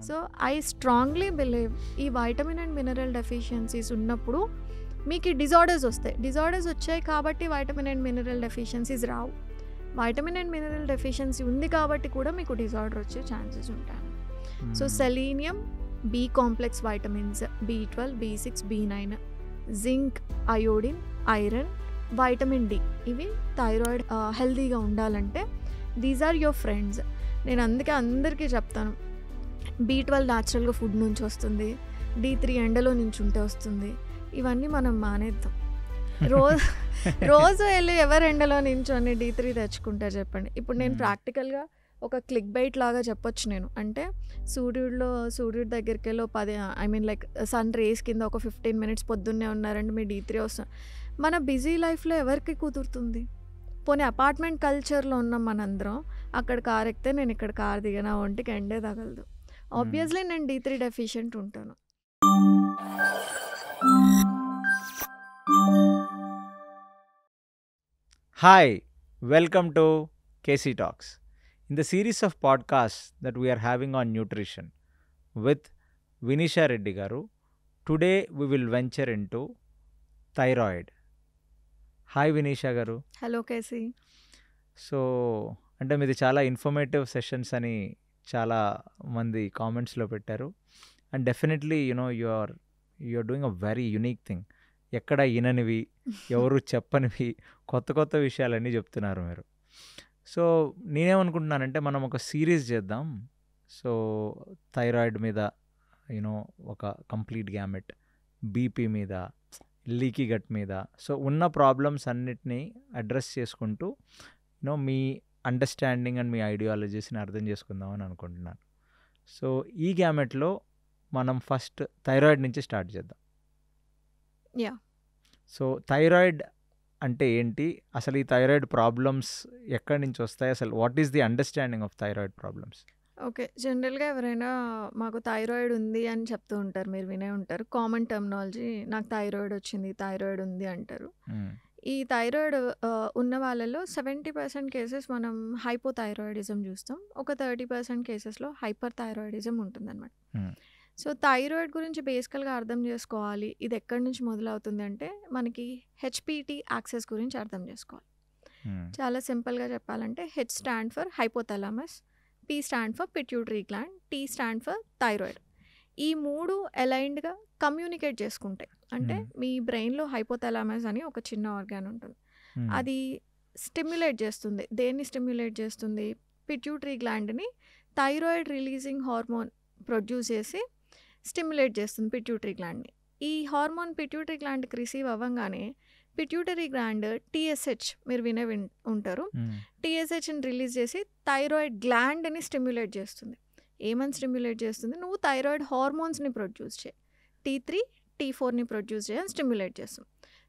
So I strongly believe ఈ vitamin and mineral deficiencies ఉన్నప్పుడు మీకు ఈ డిజార్డర్స్ వస్తాయి. డిజార్డర్స్ వచ్చాయి కాబట్టి వైటమిన్ అండ్ మినరల్ డెఫిషియన్సీస్ రావు. వైటమిన్ అండ్ మినరల్ డెఫిషియన్సీ ఉంది కాబట్టి కూడా మీకు డిజార్డర్ వచ్చే ఛాన్సెస్ ఉంటాయి. So selenium, B complex vitamins, B12, B6, B9, zinc, iodine, iron, vitamin D, ఇవి థైరాయిడ్ హెల్తీగా ఉండాలంటే దీస్ ఆర్ యువర్ ఫ్రెండ్స్. నేను అందుకే అందరికీ చెప్తాను, B12 న్యాచురల్గా ఫుడ్ నుంచి వస్తుంది, D3 ఎండలో నుంచి ఉంటే వస్తుంది. ఇవన్నీ మనం మానేద్దాం. రోజు వెళ్ళి ఎవరు ఎండలో నించొని D3 తెచ్చుకుంటారు చెప్పండి. ఇప్పుడు నేను ప్రాక్టికల్గా ఒక క్లిక్ బైట్ లాగా చెప్పొచ్చు నేను. అంటే సూర్యుడి దగ్గరికి వెళ్ళి 10 లైక్ సన్ రేస్ కింద ఒక 15 మినిట్స్ పొద్దున్నే ఉన్నారంటే మీ D3 వస్తుంది. మన బిజీ లైఫ్లో ఎవరికి కుదురుతుంది? పోనీ అపార్ట్మెంట్ కల్చర్లో ఉన్నాం మనందరం, అక్కడ కార్ ఎక్కితే నేను ఇక్కడ కార్ దిగినా ఒంటికి ఎండే తగలదు. ఆబ్వియస్లీ నేను D3 డెఫిషియెంట్ ఉంటాను. Hi, welcome to KC Talks. In the series of podcasts that we are having on nutrition with Vinisha Reddy Garu, today we will venture into thyroid. Hi Vinisha Garu. Hello KC. So అంటే మీది చాలా informative sessions అని చాలా మంది కామెంట్స్లో పెట్టారు. And definitely you are doing a very unique thing. ఎక్కడ విననివి, ఎవరు చెప్పనివి కొత్త కొత్త విషయాలన్నీ చెప్తున్నారు మీరు. సో నేనేమనుకుంటున్నానంటే మనం ఒక సిరీస్ చేద్దాం. సో థైరాయిడ్ మీద ఒక కంప్లీట్ గ్యామెట్, బీపీ మీద, లీకీ గట్ మీద, సో ఉన్న ప్రాబ్లమ్స్ అన్నిటినీ అడ్రస్ చేసుకుంటూ మీ అండర్స్టాండింగ్ అండ్ మీ ఐడియాలజీస్ని అర్థం చేసుకుందాం అని అనుకుంటున్నాను. సో ఈ గ్యామెట్లో మనం ఫస్ట్ థైరాయిడ్ నుంచి స్టార్ట్ చేద్దాం. యా. సో థైరాయిడ్ అంటే ఏంటి, అసలు ఈ థైరాయిడ్ ప్రాబ్లమ్స్ ఎక్కడి నుంచి వస్తాయి, అసలు what is the understanding of thyroid problems? Okay, జనరల్గా ఎవరైనా మాకు థైరాయిడ్ ఉంది అని చెప్తూ ఉంటారు, మీరు వినే ఉంటారు. కామన్ టర్మినాలజీ, నాకు థైరాయిడ్ వచ్చింది, థైరాయిడ్ ఉంది అంటారు. ఈ థైరాయిడ్ ఉన్న వాళ్ళలో 70% కేసెస్ మనం హైపోథైరాయిడిజం చూస్తాం, ఒక 30% కేసెస్లో హైపర్ థైరాయిడిజం ఉంటుందన్నమాట. సో థైరాయిడ్ గురించి బేసికల్గా అర్థం చేసుకోవాలి, ఇది ఎక్కడి నుంచి మొదలవుతుంది అంటే మనకి HPT యాక్సెస్ గురించి అర్థం చేసుకోవాలి. చాలా సింపుల్గా చెప్పాలంటే H stand for hypothalamus, P stand for pituitary gland, T stand for thyroid. ఈ మూడు అలైన్డ్గా కమ్యూనికేట్ చేసుకుంటాయి. అంటే మీ బ్రెయిన్లో హైపోథాలమస్ అని ఒక చిన్న ఆర్గాన్ ఉంటుంది, అది స్టిమ్యులేట్ చేస్తుంది. దేన్ని స్టిమ్యులేట్ చేస్తుంది? పిట్యూటరీ గ్లాండ్ని థైరాయిడ్ రిలీజింగ్ హార్మోన్ ప్రొడ్యూస్ చేసి స్టిమ్యులేట్ చేస్తుంది పిట్యూటరీ గ్లాండ్ని. ఈ హార్మోన్ పిట్యూటరీ గ్లాండ్కి రిసీవ్ అవ్వగానే పిట్యూటరీ గ్లాండ్ TSH, మీరు వినే ఉంటారు, TSHని రిలీజ్ చేసి థైరాయిడ్ గ్లాండ్ని స్టిమ్యులేట్ చేస్తుంది. ఏమని స్టిమ్యులేట్ చేస్తుంది? నువ్వు థైరాయిడ్ హార్మోన్స్ని ప్రొడ్యూస్ చేయి, T3, T4ని ప్రొడ్యూస్ చేయని స్టిమ్యులేట్ చేస్తుంది.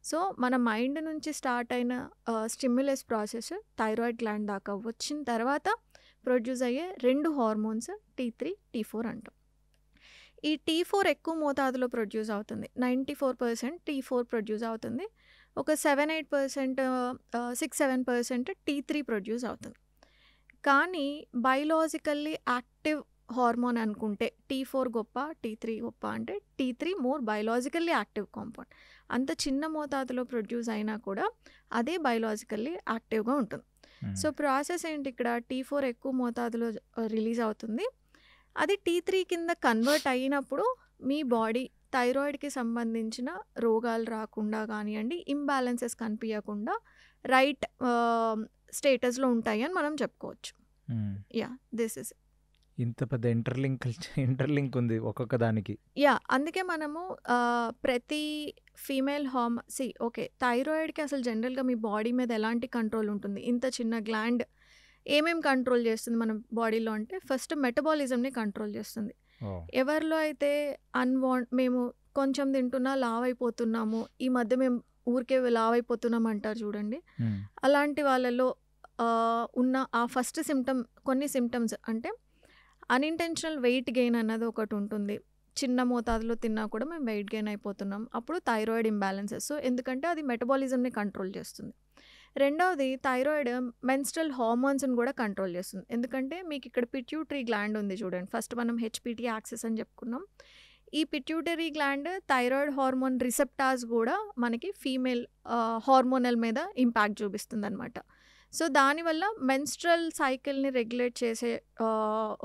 సో మన మైండ్ నుంచి స్టార్ట్ అయిన స్టిమ్యులస్ ప్రాసెస్ థైరాయిడ్ గ్లాండ్ దాకా వచ్చిన తర్వాత ప్రొడ్యూస్ అయ్యే రెండు హార్మోన్స్ T3, T4 అంటాం. ఈ T4 ఎక్కువ మోతాదులో ప్రొడ్యూస్ అవుతుంది, 94% T4 ప్రొడ్యూస్ అవుతుంది, ఒక 7-8%, 6-7% T3 ప్రొడ్యూస్ అవుతుంది. కానీ బయలాజికల్లీ యాక్టివ్ హార్మోన్ అనుకుంటే T4 గొప్ప, T3 గొప్ప అంటే T3 more biologically active compound. అంత చిన్న మోతాదులో ప్రొడ్యూస్ అయినా కూడా అదే బయలాజికల్లీ యాక్టివ్గా ఉంటుంది. సో ప్రాసెస్ ఏంటి ఇక్కడ? T4 ఎక్కువ మోతాదులో రిలీజ్ అవుతుంది, అది T3 కింద కన్వర్ట్ అయినప్పుడు మీ బాడీ థైరాయిడ్కి సంబంధించిన రోగాలు రాకుండా కానివ్వండి, ఇంబ్యాలెన్సెస్ కనిపించకుండా రైట్ స్టేటస్లో ఉంటాయి అని మనం చెప్పుకోవచ్చు. యా, దిస్ ఇస్ ఇంత పెద్ద ఇంటర్లింక్ ఉంది ఒక్కొక్క దానికి. యా, అందుకే మనము ప్రతి ఫీమేల్ ఓకే, థైరాయిడ్కి అసలు జనరల్గా మీ బాడీ మీద ఎలాంటి కంట్రోల్ ఉంటుంది? ఇంత చిన్న గ్లాండ్ ఏమేమి కంట్రోల్ చేస్తుంది మన బాడీలో అంటే ఫస్ట్ మెటబాలిజంని కంట్రోల్ చేస్తుంది. ఎవరిలో అయితే మేము కొంచెం తింటున్నా లావ్ అయిపోతున్నాము, ఈ మధ్య మేము ఊరికే లావ్ అయిపోతున్నాం అంటారు చూడండి, అలాంటి వాళ్ళలో ఉన్న ఆ ఫస్ట్ కొన్ని సిమ్టమ్స్ అంటే అన్ఇంటెన్షనల్ వెయిట్ గెయిన్ అన్నది ఒకటి ఉంటుంది. చిన్న మోతాదులో తిన్నా కూడా మేము వెయిట్ గెయిన్ అయిపోతున్నాం, అప్పుడు థైరాయిడ్ ఇంబ్యాలెన్సెస్. సో ఎందుకంటే అది మెటబాలిజంని కంట్రోల్ చేస్తుంది. రెండవది థైరాయిడ్ మెన్స్ట్రల్ హార్మోన్స్‌ని కూడా కంట్రోల్ చేస్తుంది. ఎందుకంటే మీకు ఇక్కడ పిట్యూటరీ గ్లాండ్ ఉంది చూడండి. ఫస్ట్ మనం హెచ్‌పిటి యాక్సిస్ అని చెప్పుకున్నాం. ఈ pituitary gland thyroid hormone receptors కూడా మనకి ఫీమేల్ హార్మోనల్ మీద ఇంపాక్ట్ చూపిస్తుందనమాట. సో దానివల్ల మెన్స్ట్రల్ సైకిల్‌ని రెగ్యులేట్ చేసే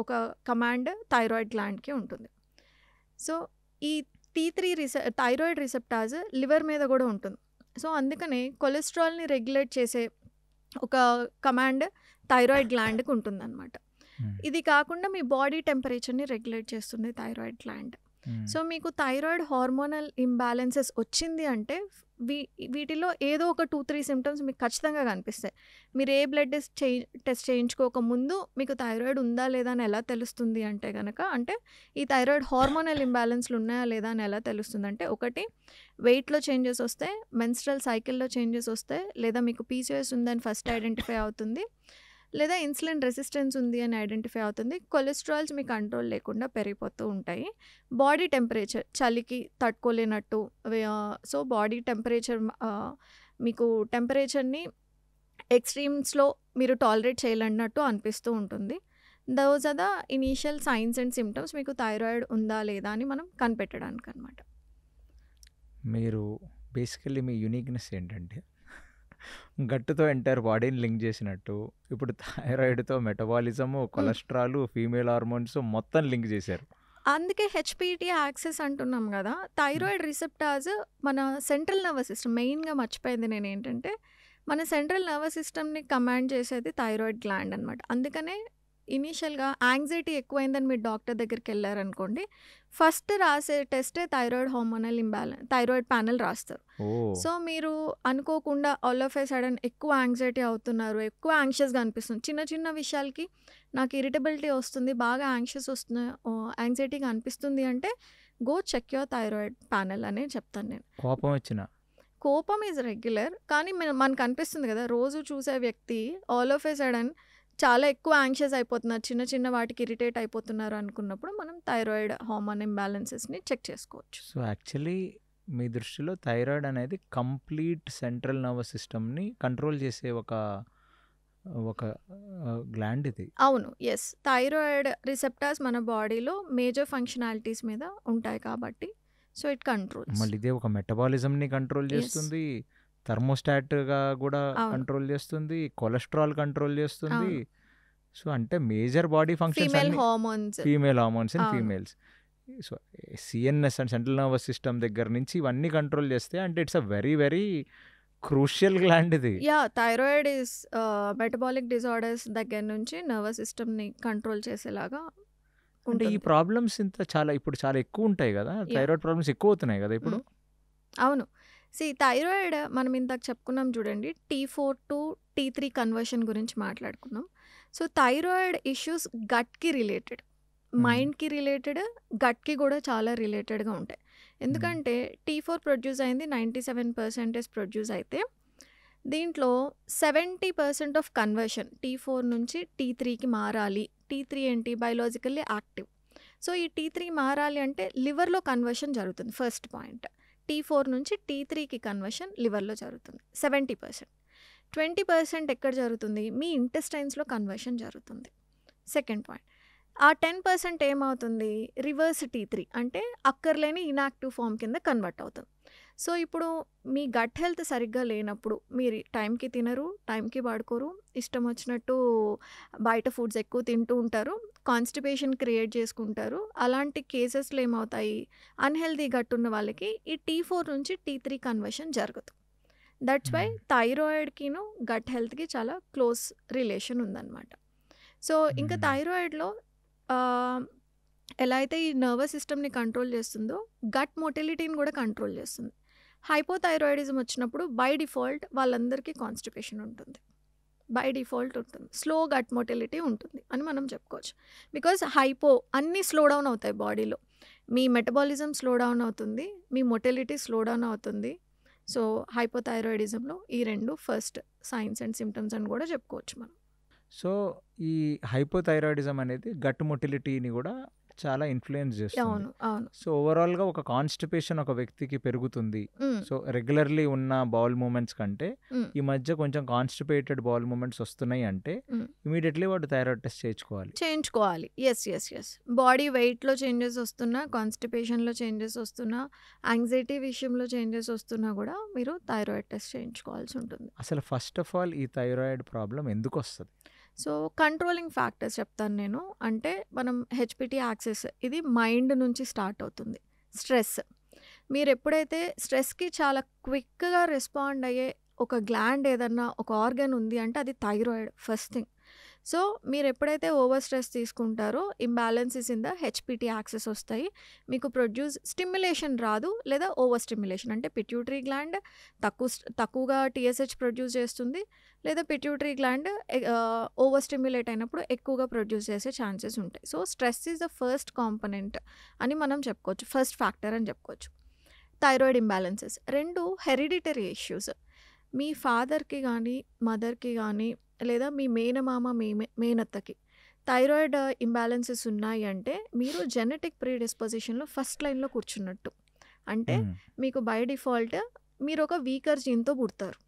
ఒక కమాండ్ థైరాయిడ్ గ్లాండ్‌కి ఉంటుంది. సో ఈ థైరాయిడ్ రిసెప్టార్స్ లివర్ మీద కూడా ఉంటుంది. సో అందుకనే కొలెస్ట్రాల్‌ని రెగ్యులేట్ చేసే ఒక కమాండ్ థైరాయిడ్ గ్లాండ్‌కి ఉంటుందన్నమాట. ఇది కాకుండా మీ బాడీ టెంపరేచర్‌ని రెగ్యులేట్ చేస్తుంది థైరాయిడ్ గ్లాండ్. సో మీకు థైరాయిడ్ హార్మోనల్ ఇంబ్యాలెన్సెస్ వచ్చింది అంటే వీటిలో ఏదో ఒక 2-3 సిమ్టమ్స్ మీకు ఖచ్చితంగా కనిపిస్తాయి. మీరు ఏ బ్లడ్ టెస్ట్ చేయించుకోక ముందు మీకు థైరాయిడ్ ఉందా లేదా అని ఎలా తెలుస్తుంది అంటే గనక, అంటే ఈ థైరాయిడ్ హార్మోనల్ ఇంబ్యాలెన్స్లు ఉన్నాయా లేదా అని ఎలా తెలుస్తుంది అంటే, ఒకటి వెయిట్లో చేంజెస్ వస్తాయి, మెన్స్ట్రల్ సైకిల్లో చేంజెస్ వస్తాయి, లేదా మీకు పీసీఓఎస్ ఉందని ఫస్ట్ ఐడెంటిఫై అవుతుంది, లేదా ఇన్సులిన్ రెసిస్టెన్స్ ఉంది అని ఐడెంటిఫై అవుతుంది. కొలెస్ట్రాల్స్ మీ కంట్రోల్ లేకుండా పెరిగిపోతూ ఉంటాయి. బాడీ టెంపరేచర్ చలికి తట్టుకోలేనట్టు, సో బాడీ టెంపరేచర్ మీకు టెంపరేచర్ని ఎక్స్ట్రీమ్స్లో మీరు టాలరేట్ చేయలేనట్టు అనిపిస్తూ ఉంటుంది. Those are the initial signs and symptoms మీకు థైరాయిడ్ ఉందా లేదా అని మనం కనిపెట్టడానికి అనమాట. మీరు బేసికల్లీ మీ యూనిక్నెస్ ఏంటంటే గట్టుతో ఎంటైర్ బాడీని లింక్ చేసినట్టు ఇప్పుడు థైరాయిడ్తో మెటబాలిజము, కొలెస్ట్రాల్, ఫీమేల్ హార్మోన్స్ మొత్తం లింక్ చేశారు. అందుకే హెచ్‌పిటి యాక్సిస్ అంటున్నాం కదా. థైరాయిడ్ రిసెప్టార్స్ మన సెంట్రల్ నర్వస్ సిస్టమ్, మెయిన్గా మర్చిపోయింది నేను ఏంటంటే, మన సెంట్రల్ నర్వస్ సిస్టమ్ని కమాండ్ చేసేది థైరాయిడ్ గ్లాండ్ అనమాట. అందుకనే ఇనీషియల్గా యాంగ్జైటీ ఎక్కువైందని మీరు డాక్టర్ దగ్గరికి వెళ్ళారనుకోండి, ఫస్ట్ రాసే టెస్టే థైరాయిడ్ హార్మోనల్ థైరాయిడ్ ప్యానెల్ రాస్తారు. సో మీరు అనుకోకుండా ఆల్ ఆఫ్ ఏ సడన్ ఎక్కువ యాంగ్జైటీ అవుతున్నారు, ఎక్కువ యాంగ్షియస్గా అనిపిస్తుంది, చిన్న చిన్న విషయాలకి నాకు ఇరిటబిలిటీ వస్తుంది, బాగా యాంగ్షియస్ వస్తుంది, యాంగ్జైటీగా అనిపిస్తుంది అంటే go check your thyroid panel అనే చెప్తాను నేను. కోపం ఈజ్ రెగ్యులర్, కానీ మనకు అనిపిస్తుంది కదా, రోజు చూసే వ్యక్తి ఆల్ ఆఫ్ ఏ సడన్ చాలా ఎక్కువ యాంగ్షియస్ అయిపోతున్నారు, చిన్న చిన్న వాటికి ఇరిటేట్ అయిపోతున్నారు అనుకున్నప్పుడు మనం థైరాయిడ్ హార్మోన్ ఇంబ్యాలెన్సెస్ని చెక్ చేసుకోవచ్చు. సో యాక్చువల్లీ మీ దృష్టిలో థైరాయిడ్ అనేది కంప్లీట్ సెంట్రల్ నర్వస్ సిస్టమ్ని కంట్రోల్ చేసే ఒక గ్లాండ్ ఇది. అవును, ఎస్. థైరాయిడ్ రిసెప్టార్స్ మన బాడీలో మేజర్ ఫంక్షనాలిటీస్ మీద ఉంటాయి కాబట్టి సో ఇట్ కంట్రోల్స్. మళ్ళీ ఇదే ఒక మెటబాలిజంని కంట్రోల్ చేస్తుంది, థర్మోస్టాట్గా కూడా కంట్రోల్ చేస్తుంది, కొలెస్ట్రాల్ కంట్రోల్ చేస్తుంది. సో అంటే major body functions female hormones in females. So CNS and central nervous system దగ్గర నుంచి ఇవన్నీ కంట్రోల్ చేస్తే అంటే it's a very very crucial gland ఇది. థైరాయిడ్ ఇస్ మెటబాలిక్ డిజార్డర్స్ దగ్గర నుంచి నర్వస్ సిస్టమ్ని కంట్రోల్ చేసేలాగా అంటే ఈ ప్రాబ్లమ్స్ ఇప్పుడు చాలా ఎక్కువ ఉంటాయి కదా, థైరాయిడ్ ప్రాబ్లమ్స్ ఎక్కువ అవుతున్నాయి కదా ఇప్పుడు. అవును, థైరాయిడ్ మనం ఇందాక చెప్పుకున్నాం చూడండి, T4 to T3 కన్వర్షన్ గురించి మాట్లాడుకున్నాం. సో థైరాయిడ్ ఇష్యూస్ గట్కి రిలేటెడ్, మైండ్కి రిలేటెడ్, గట్కి కూడా చాలా రిలేటెడ్గా ఉంటాయి. ఎందుకంటే T4 ప్రొడ్యూస్ అయింది 97% ప్రొడ్యూస్ అయితే దీంట్లో 70% ఆఫ్ కన్వర్షన్ T4 నుంచి T3కి మారాలి. T3 ఏంటి, బయలాజికల్లీ యాక్టివ్. సో ఈ T3 మారాలి అంటే లివర్లో కన్వర్షన్ జరుగుతుంది. ఫస్ట్ పాయింట్, T4 నుంచి T3కి కన్వర్షన్ లివర్లో జరుగుతుంది 70%. 20% ఎక్కడ జరుగుతుంది, మీ ఇంటెస్టైన్స్లో కన్వర్షన్ జరుగుతుంది. సెకండ్ పాయింట్, ఆ 10% ఏమవుతుంది, రివర్స్ T3 అంటే అక్కర్లేని ఇన్యాక్టివ్ ఫామ్ కింద కన్వర్ట్ అవుతుంది. సో ఇప్పుడు మీ గట్ హెల్త్ సరిగ్గా లేనప్పుడు మీరు టైంకి తినరు, టైంకి పడుకోరు, ఇష్టం వచ్చినట్టు బయట ఫుడ్స్ ఎక్కువ తింటూ ఉంటారు, కాన్స్టిపేషన్ క్రియేట్ చేసుకుంటారు. అలాంటి కేసెస్లో ఏమవుతాయి, అన్హెల్దీ గట్ ఉన్న వాళ్ళకి ఈ T4 నుంచి T3 కన్వర్షన్ జరగదు. దట్స్ వై థైరాయిడ్కిను గట్ హెల్త్కి చాలా క్లోజ్ రిలేషన్ ఉందన్నమాట. సో ఇంకా థైరాయిడ్లో ఎలా అయితే ఈ నర్వస్ సిస్టమ్ని కంట్రోల్ చేస్తుందో గట్ మొటిలిటీని కూడా కంట్రోల్ చేస్తుంది. హైపోథైరాయిడిజం వచ్చినప్పుడు బై డిఫాల్ట్ వాళ్ళందరికీ కాన్స్టిపేషన్ ఉంటుంది, బై డిఫాల్ట్ ఉంటుంది, స్లో గట్ మొటిలిటీ ఉంటుంది అని మనం చెప్పుకోవచ్చు. బికాజ్ అన్నీ స్లో డౌన్ అవుతాయి బాడీలో, మీ మెటబాలిజం స్లో డౌన్ అవుతుంది, మీ మొటిలిటీ స్లో డౌన్ అవుతుంది. సో హైపోథైరాయిడిజంలో ఈ రెండు ఫస్ట్ సైన్స్ అండ్ సిమ్టమ్స్ అని కూడా చెప్పుకోవచ్చు మనం. సో ఈ హైపోథైరాయిడిజం అనేది గట్ మొటిలిటీని కూడా చాలా ఇన్ఫ్లుయెన్స్ చేస్తుంది. అవును. అవును. సో ఓవరాల్గా ఒక కాన్స్టిపేషన్ ఒక వ్యక్తికి పెరుగుతుంది. హ్మ్. సో రెగ్యులర్లీ ఉన్న బౌల్ మూమెంట్స్ కంటే హ్మ్. ఈ మధ్య కొంచెం కాన్స్టిపేటెడ్ బౌల్ మూమెంట్స్ వస్తున్నాయి అంటే హ్మ్. ఇమీడియట్లీ వాడు థైరాయిడ్ టెస్ట్ చేయించుకోవాలి. యెస్. బాడీ వెయిట్‌లో చేంజెస్ వస్తున్నా, కాన్‌స్టిపేషన్‌లో చేంజెస్ వస్తున్నా, యాంగ్జైటీ విషయంలో చేంజెస్ వస్తున్నా గూడా మీరు థైరాయిడ్ టెస్ట్ చేయించుకోవాల్సి ఉంటుంది. అసలు ఫస్ట్ ఆఫ్ ఆల్ ఈ థైరాయిడ్ ప్రాబ్లం ఎందుకు వస్తుంది? సో, కంట్రోలింగ్ ఫ్యాక్టర్స్ చెప్తాను నేను. అంటే మనం హెచ్‌పిటి యాక్సెస్ ఇది మైండ్ నుంచి స్టార్ట్ అవుతుంది. స్ట్రెస్. మీరెప్పుడైతే స్ట్రెస్‌కి చాలా క్విక్‌గా రెస్పాండ్ అయ్యే ఒక గ్లాండ్ ఏదన్నా ఒక ఆర్గాన్ ఉంది అంటే అది థైరాయిడ్ ఫస్ట్ థింగ్. సో, మీరెప్పుడైతే ఓవర్ స్ట్రెస్ తీసుకుంటారో imbalances in the HPT axis వస్తాయి. మీకు స్టిమ్యులేషన్ రాదు లేదా ఓవర్ స్టిమ్యులేషన్ అంటే పిట్యూటరీ గ్లాండ్ తక్కువగా టీఎస్‌హెచ్ ప్రొడ్యూస్ చేస్తుంది. లేదా పిట్యూటరీ గ్లాండ్ ఓవర్ స్టిమ్యులేట్ అయినప్పుడు ఎక్కువగా ప్రొడ్యూస్ చేసే ఛాన్సెస్ ఉంటాయి. So, stress is the first component అని మనం చెప్పుకోవచ్చు. ఫస్ట్ ఫ్యాక్టర్ అని చెప్పుకోవచ్చు. Thyroid imbalances. 2 hereditary issues. మీ ఫాదర్‌కి గానీ, మదర్‌కి గానీ లేదా మీ మేనమామ, మేనత్తకి థైరాయిడ్ ఇంబాలెన్సెస్ ఉన్నాయి అంటే మీరు జెనెటిక్ ప్రీడిస్పోజిషన్‌లో ఫస్ట్ లైన్‌లో కూర్చున్నట్టు. అంటే మీకు బై డిఫాల్ట్ మీరొక వీకర్ జీన్‌తో పుడతారు.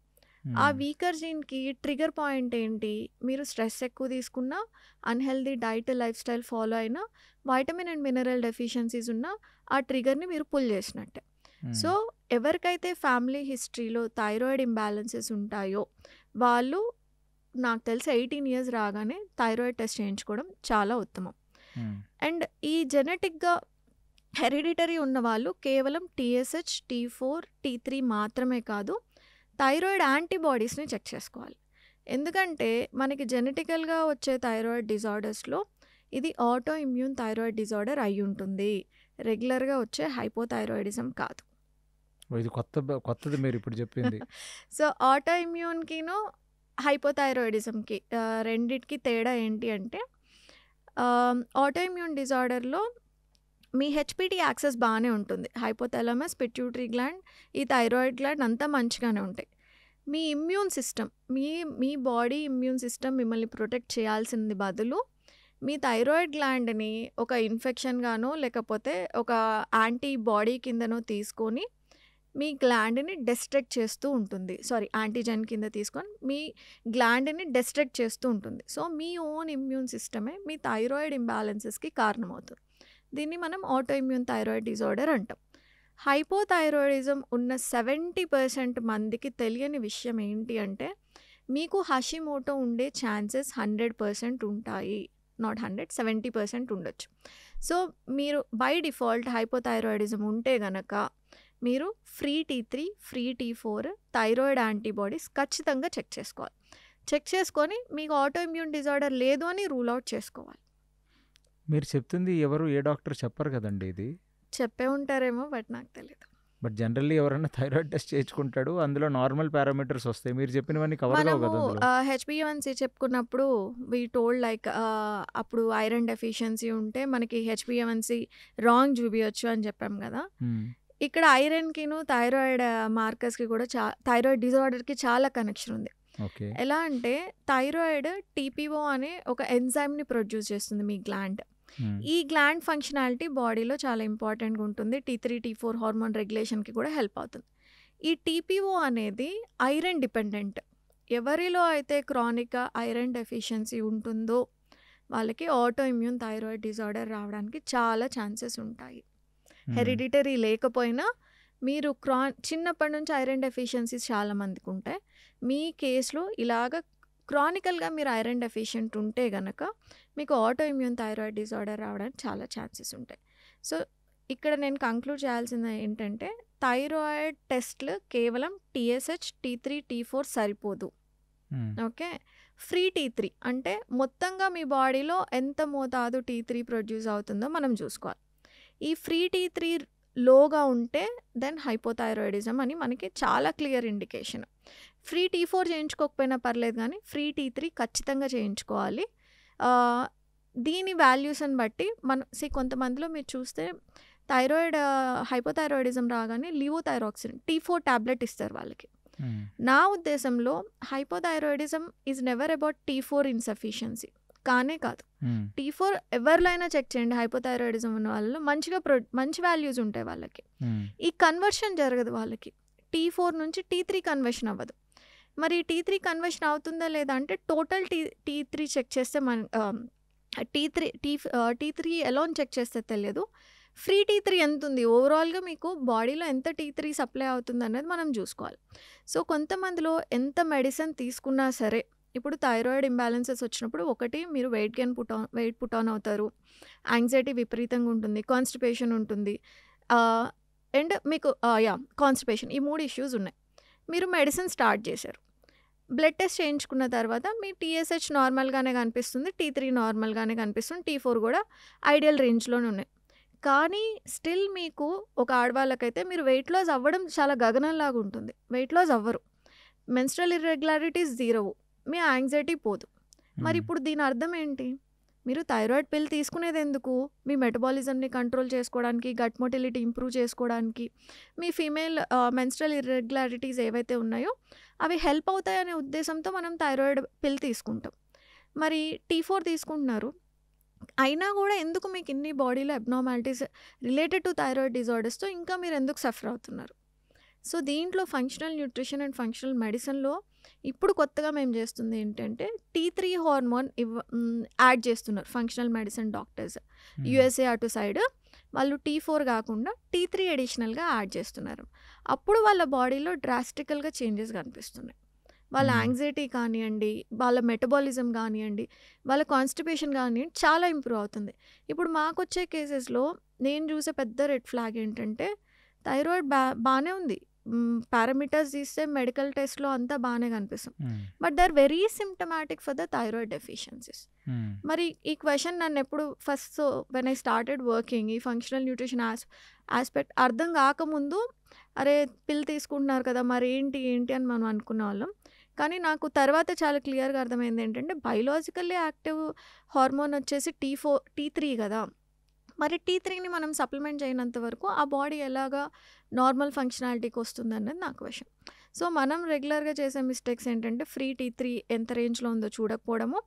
ఆ వీకర్ జీన్‌కి ట్రిగ్గర్ పాయింట్ ఏంటి? మీరు స్ట్రెస్ ఎక్కువ తీసుకున్నా, unhealthy diet, life style follow అయినా, వైటమిన్ అండ్ మినరల్ డెఫిషియన్సీస్ ఉన్నా ఆ ట్రిగ్గర్‌ని మీరు పుల్ చేసినట్టే. సో, ఎవరికైతే ఫ్యామిలీ హిస్టరీలో థైరాయిడ్ ఇంబాలెన్సెస్ ఉంటాయో వాళ్ళు నాకు తెలిసి 18 ఇయర్స్ రాగానే థైరాయిడ్ టెస్ట్ చేయించుకోవడం చాలా ఉత్తమం. అండ్ ఈ జెనెటిక్‌గా హెరిడిటరీ ఉన్నవాళ్ళు కేవలం టీఎస్‌హెచ్, T4, T3 మాత్రమే కాదు థైరాయిడ్ యాంటీబాడీస్‌ని చెక్ చేసుకోవాలి. ఎందుకంటే మనకి జెనెటికల్‌గా వచ్చే థైరాయిడ్ డిజార్డర్స్‌లో ఇది ఆటో ఇమ్యూన్ థైరాయిడ్ డిజార్డర్ అయ్యుంటుంది. రెగ్యులర్‌గా వచ్చే హైపోథైరాయిడిజం కాదు. ఇది కొత్తది మీరు ఇప్పుడు చెప్పింది. సో, ఆటో ఇమ్యూన్‌కిను హైపోథైరాయిడిజంకి రెండిటికి తేడా ఏంటి అంటే ఆటో ఇమ్యూన్ డిజార్డర్‌లో మీ హెచ్‌పిటి యాక్సెస్ బానే ఉంటుంది. హైపోథాలమస్, పిట్యూటరీ గ్లాండ్, ఈ థైరాయిడ్ గ్లాండ్ అంతా మంచిగానే ఉంటాయి. మీ ఇమ్యూన్ సిస్టమ్ మీ బాడీ ఇమ్యూన్ సిస్టమ్ మిమ్మల్ని ప్రొటెక్ట్ చేయాల్సింది బదులు మీ థైరాయిడ్ గ్లాండ్‌ని ఒక ఇన్ఫెక్షన్ గానో లేకపోతే ఒక యాంటీబాడీ కిందనో తీసుకొని మీ గ్లాండ్‌ని డెస్ట్రక్ట్ చేస్తూ ఉంటుంది. యాంటీజెన్ కింద తీసుకొని మీ గ్లాండ్‌ని డెస్ట్రక్ట్ చేస్తూ ఉంటుంది. సో, మీ ఓన్ ఇమ్యూన్ సిస్టమే మీ థైరాయిడ్ ఇంబాలెన్సెస్‌కి కారణమవుతుంది. దీన్ని మనం ఆటో ఇమ్యూన్ థైరాయిడ్ డిజార్డర్ అంటాం. హైపోథైరాయిడిజం ఉన్న 70% మందికి తెలియని విషయం ఏంటి అంటే మీకు హషిమోటో ఉండే ఛాన్సెస్ 100% ఉంటాయి. నాట్ 100, 70% ఉండొచ్చు. సో, మీరు బై డిఫాల్ట్ హైపోథైరాయిడిజం ఉంటే గనక మీరు free T3, free T4 thyroid antibodies ఖచ్చితంగా చెక్ చేసుకోవాలి. చెక్ చేసుకొని మీకు ఆటో ఇమ్యూన్ డిజార్డర్ లేదు అని రూల్ అవుట్ చేసుకోవాలి. మీరు చెప్తుంది ఎవరు ఏ డాక్టర్ చెప్పరు కదండి ఇది? చెప్పే ఉంటారేమో బట్ నాకు తెలీదు. బట్ జనరల్లీ ఎవరైనా థైరాయిడ్ టెస్ట్ చేయించుకుంటాడు. అందులో నార్మల్ పారామీటర్స్ వస్తాయి. మీరు చెప్పినవన్నీ కవర్ కావు కదా మనము అందులో. హెచ్‌బీ1సీ చెప్పుకున్నప్పుడు వి టోల్డ్ లైక్ అప్పుడు ఐరన్ డెఫిషియన్సీ ఉంటే మనకి హెచ్‌బీ1సీ రాంగ్ చూపియొచ్చు అని చెప్పాం కదా! ఇక్కడ ఐరన్‌కిను థైరాయిడ్ మార్కర్స్‌కి కూడా థైరాయిడ్ డిజార్డర్‌కి చాలా కనెక్షన్ ఉంది. ఓకే. ఎలా అంటే థైరాయిడ్ టీపీఓ అనే ఒక ఎంజైమ్‌ని ప్రొడ్యూస్ చేస్తుంది మీ గ్లాండ్. ఈ గ్లాండ్ ఫంక్షనాలిటీ బాడీలో చాలా ఇంపార్టెంట్‌గా ఉంటుంది. T3, T4 హార్మోన్ రెగ్యులేషన్‌కి కూడా హెల్ప్ అవుతుంది. ఈ టీపీఓ అనేది ఐరన్ డిపెండెంట్. ఎవరిలో అయితే క్రానిక్‌గా ఐరన్ డెఫిషియన్సీ ఉంటుందో వాళ్ళకి ఆటో ఇమ్యూన్ థైరాయిడ్ డిజార్డర్ రావడానికి చాలా ఛాన్సెస్ ఉంటాయి. హెరిడిటరీ లేకపోయినా మీరు చిన్నప్పటి నుంచి ఐరన్ డెఫిషియన్సీస్ చాలా మందికి ఉంటాయి. మీ కేసులో ఇలాగ క్రానికల్‌గా మీరు ఐరన్ డెఫిషియెంట్ ఉంటే గనక మీకు ఆటో ఇమ్యూన్ థైరాయిడ్ డిజార్డర్ రావడానికి చాలా ఛాన్సెస్ ఉంటాయి. సో, ఇక్కడ నేను కంక్లూడ్ చేయాల్సింది ఏంటంటే థైరాయిడ్ టెస్ట్‌లు కేవలం టీఎస్‌హెచ్, T3, T4 సరిపోదు. ఓకే. ఫ్రీ T3 అంటే మొత్తంగా మీ బాడీలో ఎంత మోతాదు T3 ప్రొడ్యూస్ అవుతుందో మనం చూసుకోవాలి. ఈ ఫ్రీ T3 లోగా ఉంటే దెన్ హైపోథైరాయిడిజం అని మనకి చాలా క్లియర్ ఇండికేషన్. ఫ్రీ T4 చేయించుకోకపోయినా పర్లేదు కానీ ఫ్రీ T3 ఖచ్చితంగా చేయించుకోవాలి. దీని వాల్యూస్ని బట్టి కొంతమందిలో మీరు చూస్తే థైరాయిడ్ హైపోథైరాయిడిజం రాగానే లివోథైరాక్సిన్ T4 టాబ్లెట్ ఇస్తారు వాళ్ళకి. నా ఉద్దేశంలో hypothyroidism is never about T4 insufficiency. కానే కాదు. T4 ఎవరిలో అయినా చెక్ చేయండి, హైపోథైరాయిడిజం ఉన్న వాళ్ళలో మంచి వాల్యూస్ ఉంటాయి వాళ్ళకి. ఈ కన్వర్షన్ జరగదు వాళ్ళకి. T4 నుంచి T3 కన్వర్షన్ అవ్వదు. మరి T3 కన్వర్షన్ అవుతుందా లేదా అంటే టోటల్ T3 చెక్ చేస్తే T3 ఎలోన్ చెక్ చేస్తే తెలియదు. ఫ్రీ T3 ఎంత ఉంది, ఓవరాల్గా మీకు బాడీలో ఎంత T3 సప్లై అవుతుంది అనేది మనం చూసుకోవాలి. సో కొంతమందిలో ఎంత మెడిసిన్ తీసుకున్నా సరే, ఇప్పుడు థైరాయిడ్ ఇంబ్యాలెన్సెస్ వచ్చినప్పుడు ఒకటి మీరు వెయిట్ పుట్ ఆన్ అవుతారు, యాంగ్జైటీ విపరీతంగా ఉంటుంది, కాన్స్టిపేషన్ ఉంటుంది, అండ్ మీకు కాన్స్టిపేషన్, ఈ 3 ఇష్యూస్ ఉన్నాయి. మీరు మెడిసిన్ స్టార్ట్ చేశారు, బ్లడ్ టెస్ట్ చేయించుకున్న తర్వాత మీ TSH నార్మల్గానే కనిపిస్తుంది, T3 నార్మల్గానే కనిపిస్తుంది, T4 కూడా ఐడియల్ రేంజ్లోనే ఉన్నాయి. కానీ స్టిల్ మీకు ఒక ఆడవాళ్ళకైతే మీరు వెయిట్ లాస్ అవ్వడం చాలా గగనంలాగా ఉంటుంది, వెయిట్ లాస్ అవ్వరు, మెన్స్ట్రల్ ఇర్రెగ్యులారిటీస్ 0, మీ యాంగ్జైటీ పోదు. మరి ఇప్పుడు దీని అర్థం ఏంటి? మీరు థైరాయిడ్ పిల్ తీసుకునేది ఎందుకు? మీ మెటబాలిజంని కంట్రోల్ చేసుకోవడానికి, గట్ మొటిలిటీ ఇంప్రూవ్ చేసుకోవడానికి, మీ ఫీమేల్ మెన్స్ట్రల్ ఇర్రెగ్యులారిటీస్ ఏవైతే ఉన్నాయో అవి హెల్ప్ అవుతాయనే ఉద్దేశంతో మనం థైరాయిడ్ పిల్ తీసుకుంటాం. మరి T4 తీసుకుంటున్నారు, అయినా కూడా ఎందుకు మీకు ఇన్ని బాడీలో అబ్నార్మాలిటీస్ రిలేటెడ్ టు థైరాయిడ్ డిజార్డర్స్తో ఇంకా మీరు ఎందుకు సఫర్ అవుతున్నారు? సో దీంట్లో ఫంక్షనల్ న్యూట్రిషన్ అండ్ ఫంక్షనల్ మెడిసిన్లో ఇప్పుడు కొత్తగా మేము చేస్తుంది ఏంటంటే T3 హార్మోన్ యాడ్ చేస్తున్నారు ఫంక్షనల్ మెడిసిన్ డాక్టర్స్. USA అటు సైడ్ వాళ్ళు T4 కాకుండా T3 అడిషనల్గా యాడ్ చేస్తున్నారు. అప్పుడు వాళ్ళ బాడీలో డ్రాస్టికల్గా చేంజెస్ కనిపిస్తున్నాయి. వాళ్ళ యాంగ్జైటీ కానివ్వండి, వాళ్ళ మెటబాలిజం కానివ్వండి, వాళ్ళ కాన్స్టిపేషన్ కానివ్వండి చాలా ఇంప్రూవ్ అవుతుంది. ఇప్పుడు మాకు వచ్చే కేసెస్లో నేను చూసే పెద్ద రెడ్ ఫ్లాగ్ ఏంటంటే థైరాయిడ్ బాగానే ఉంది, పారామీటర్స్ తీస్తే మెడికల్ టెస్ట్లో అంతా బాగానే కనిపిస్తుంది, but they are very symptomatic for the thyroid deficiencies. మరి ఈ క్వశ్చన్ నన్ను ఎప్పుడు first when I started working ఈ ఫంక్షనల్ న్యూట్రిషన్ ఆస్పెక్ట్ అర్థం కాకముందు, అరే పిల్ తీసుకుంటున్నారు కదా మరి ఏంటి అని మనం అనుకునే వాళ్ళం. కానీ నాకు తర్వాత చాలా క్లియర్గా అర్థమైంది ఏంటంటే బయలాజికల్లీ యాక్టివ్ హార్మోన్ వచ్చేసి T3 కదా. మరి T3ని మనం సప్లిమెంట్ చేయనంత వరకు ఆ బాడీ ఎలాగా నార్మల్ ఫంక్షనాలిటీకి వస్తుంది అన్నది నా క్వశ్చన్. సో మనం రెగ్యులర్గా చేసే మిస్టేక్స్ ఏంటంటే ఫ్రీ T3 ఎంత రేంజ్లో ఉందో చూడకపోవడము,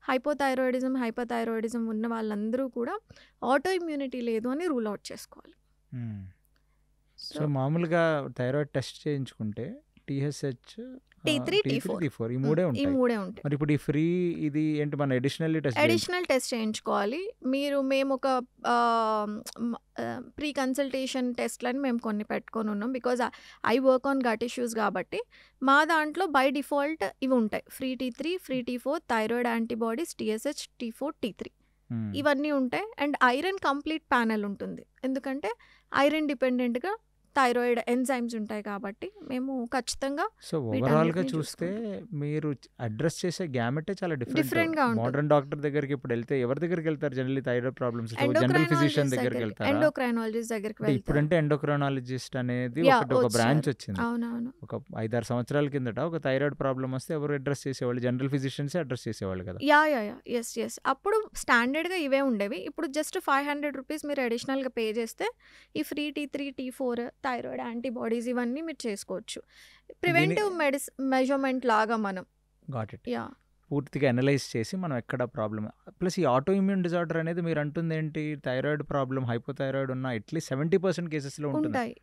హైపోథైరాయిడిజం ఉన్న వాళ్ళందరూ కూడా ఆటో ఇమ్యూనిటీ లేదు అని రూల్ అవుట్ చేసుకోవాలి. సో మామూలుగా థైరాయిడ్ టెస్ట్ చేయించుకుంటే TSH, T3, T4 ఈ మూడే ఈ ఉంటాయి. మూడే ఉంటాయి. మరి ఇప్పుడు ఈ ఫ్రీ ఇది ఏంటి, మన అడిషనల్ టెస్ట్ చేయించుకోవాలి. మేము ఒక ప్రీ కన్సల్టేషన్ టెస్ట్లని మేము కొన్ని పెట్టుకొని ఉన్నాం, because I work on gut issues కాబట్టి మా దాంట్లో బై డిఫాల్ట్ ఇవి ఉంటాయి, free T3, free T4, thyroid antibodies, TSH, T4, T3 ఇవన్నీ ఉంటాయి. అండ్ ఐరన్ కంప్లీట్ ప్యానెల్ ఉంటుంది, ఎందుకంటే ఐరన్ డిపెండెంట్గా థైరాయిడ్ ఎంజైమ్స్ ఉంటాయి కాబట్టి మేము ఖచ్చితంగా. సో ఓవరాల్గా చూస్తే మీరు అడ్రస్ చేసే గ్యామెటే చాలా డిఫరెంట్గా ఉంటుంది. మోడర్న్ డాక్టర్ దగ్గరికి ఇప్పుడు వెళ్తే ఎవరి దగ్గరికి వెళ్తారు generally thyroid problems? General physician దగ్గరికి వెళ్తారు, ఎండోక్రైనాలజిస్ట్ దగ్గరికి వెళ్తారు. ఇప్పుడంటే ఎండోక్రైనాలజిస్ట్ అనేది ఒక బ్రాంచ్ వచ్చింది. అవునవును, ఒక 5-6 సంవత్సరాల కిందట ఒక థైరాయిడ్ ప్రాబ్లం వస్తే ఎవరు అడ్రస్ చేసేవాళ్ళు? జనరల్ ఫిజిషియన్స్ అడ్రస్ చేసేవాళ్ళు కదా. ఎస్ అప్పుడు స్టాండర్డ్గా ఇవే ఉండేవి. ఇప్పుడు జస్ట్ 500 రూపీస్ మీరు అడిషనల్గా పే చేస్తే ఈ free T3, T4, thyroid antibodies ఇవన్నీ మీరు చేసుకోవచ్చు. ప్రివెంటివ్ మెజర్మెంట్ లాగా మనం పూర్తిగా అనలైజ్ చేసి మనం ఎక్కడ ప్రాబ్లమ్. ప్లస్ ఈ ఆటో ఇమ్యూన్ డిజార్డర్ అనేది మీరు అంటుంది ఏంటి, థైరాయిడ్ ప్రాబ్లం, హైపోథైరాయిడ్ ఉన్న అట్లీస్ట్ 70% కేసెస్లో ఉంటాయి.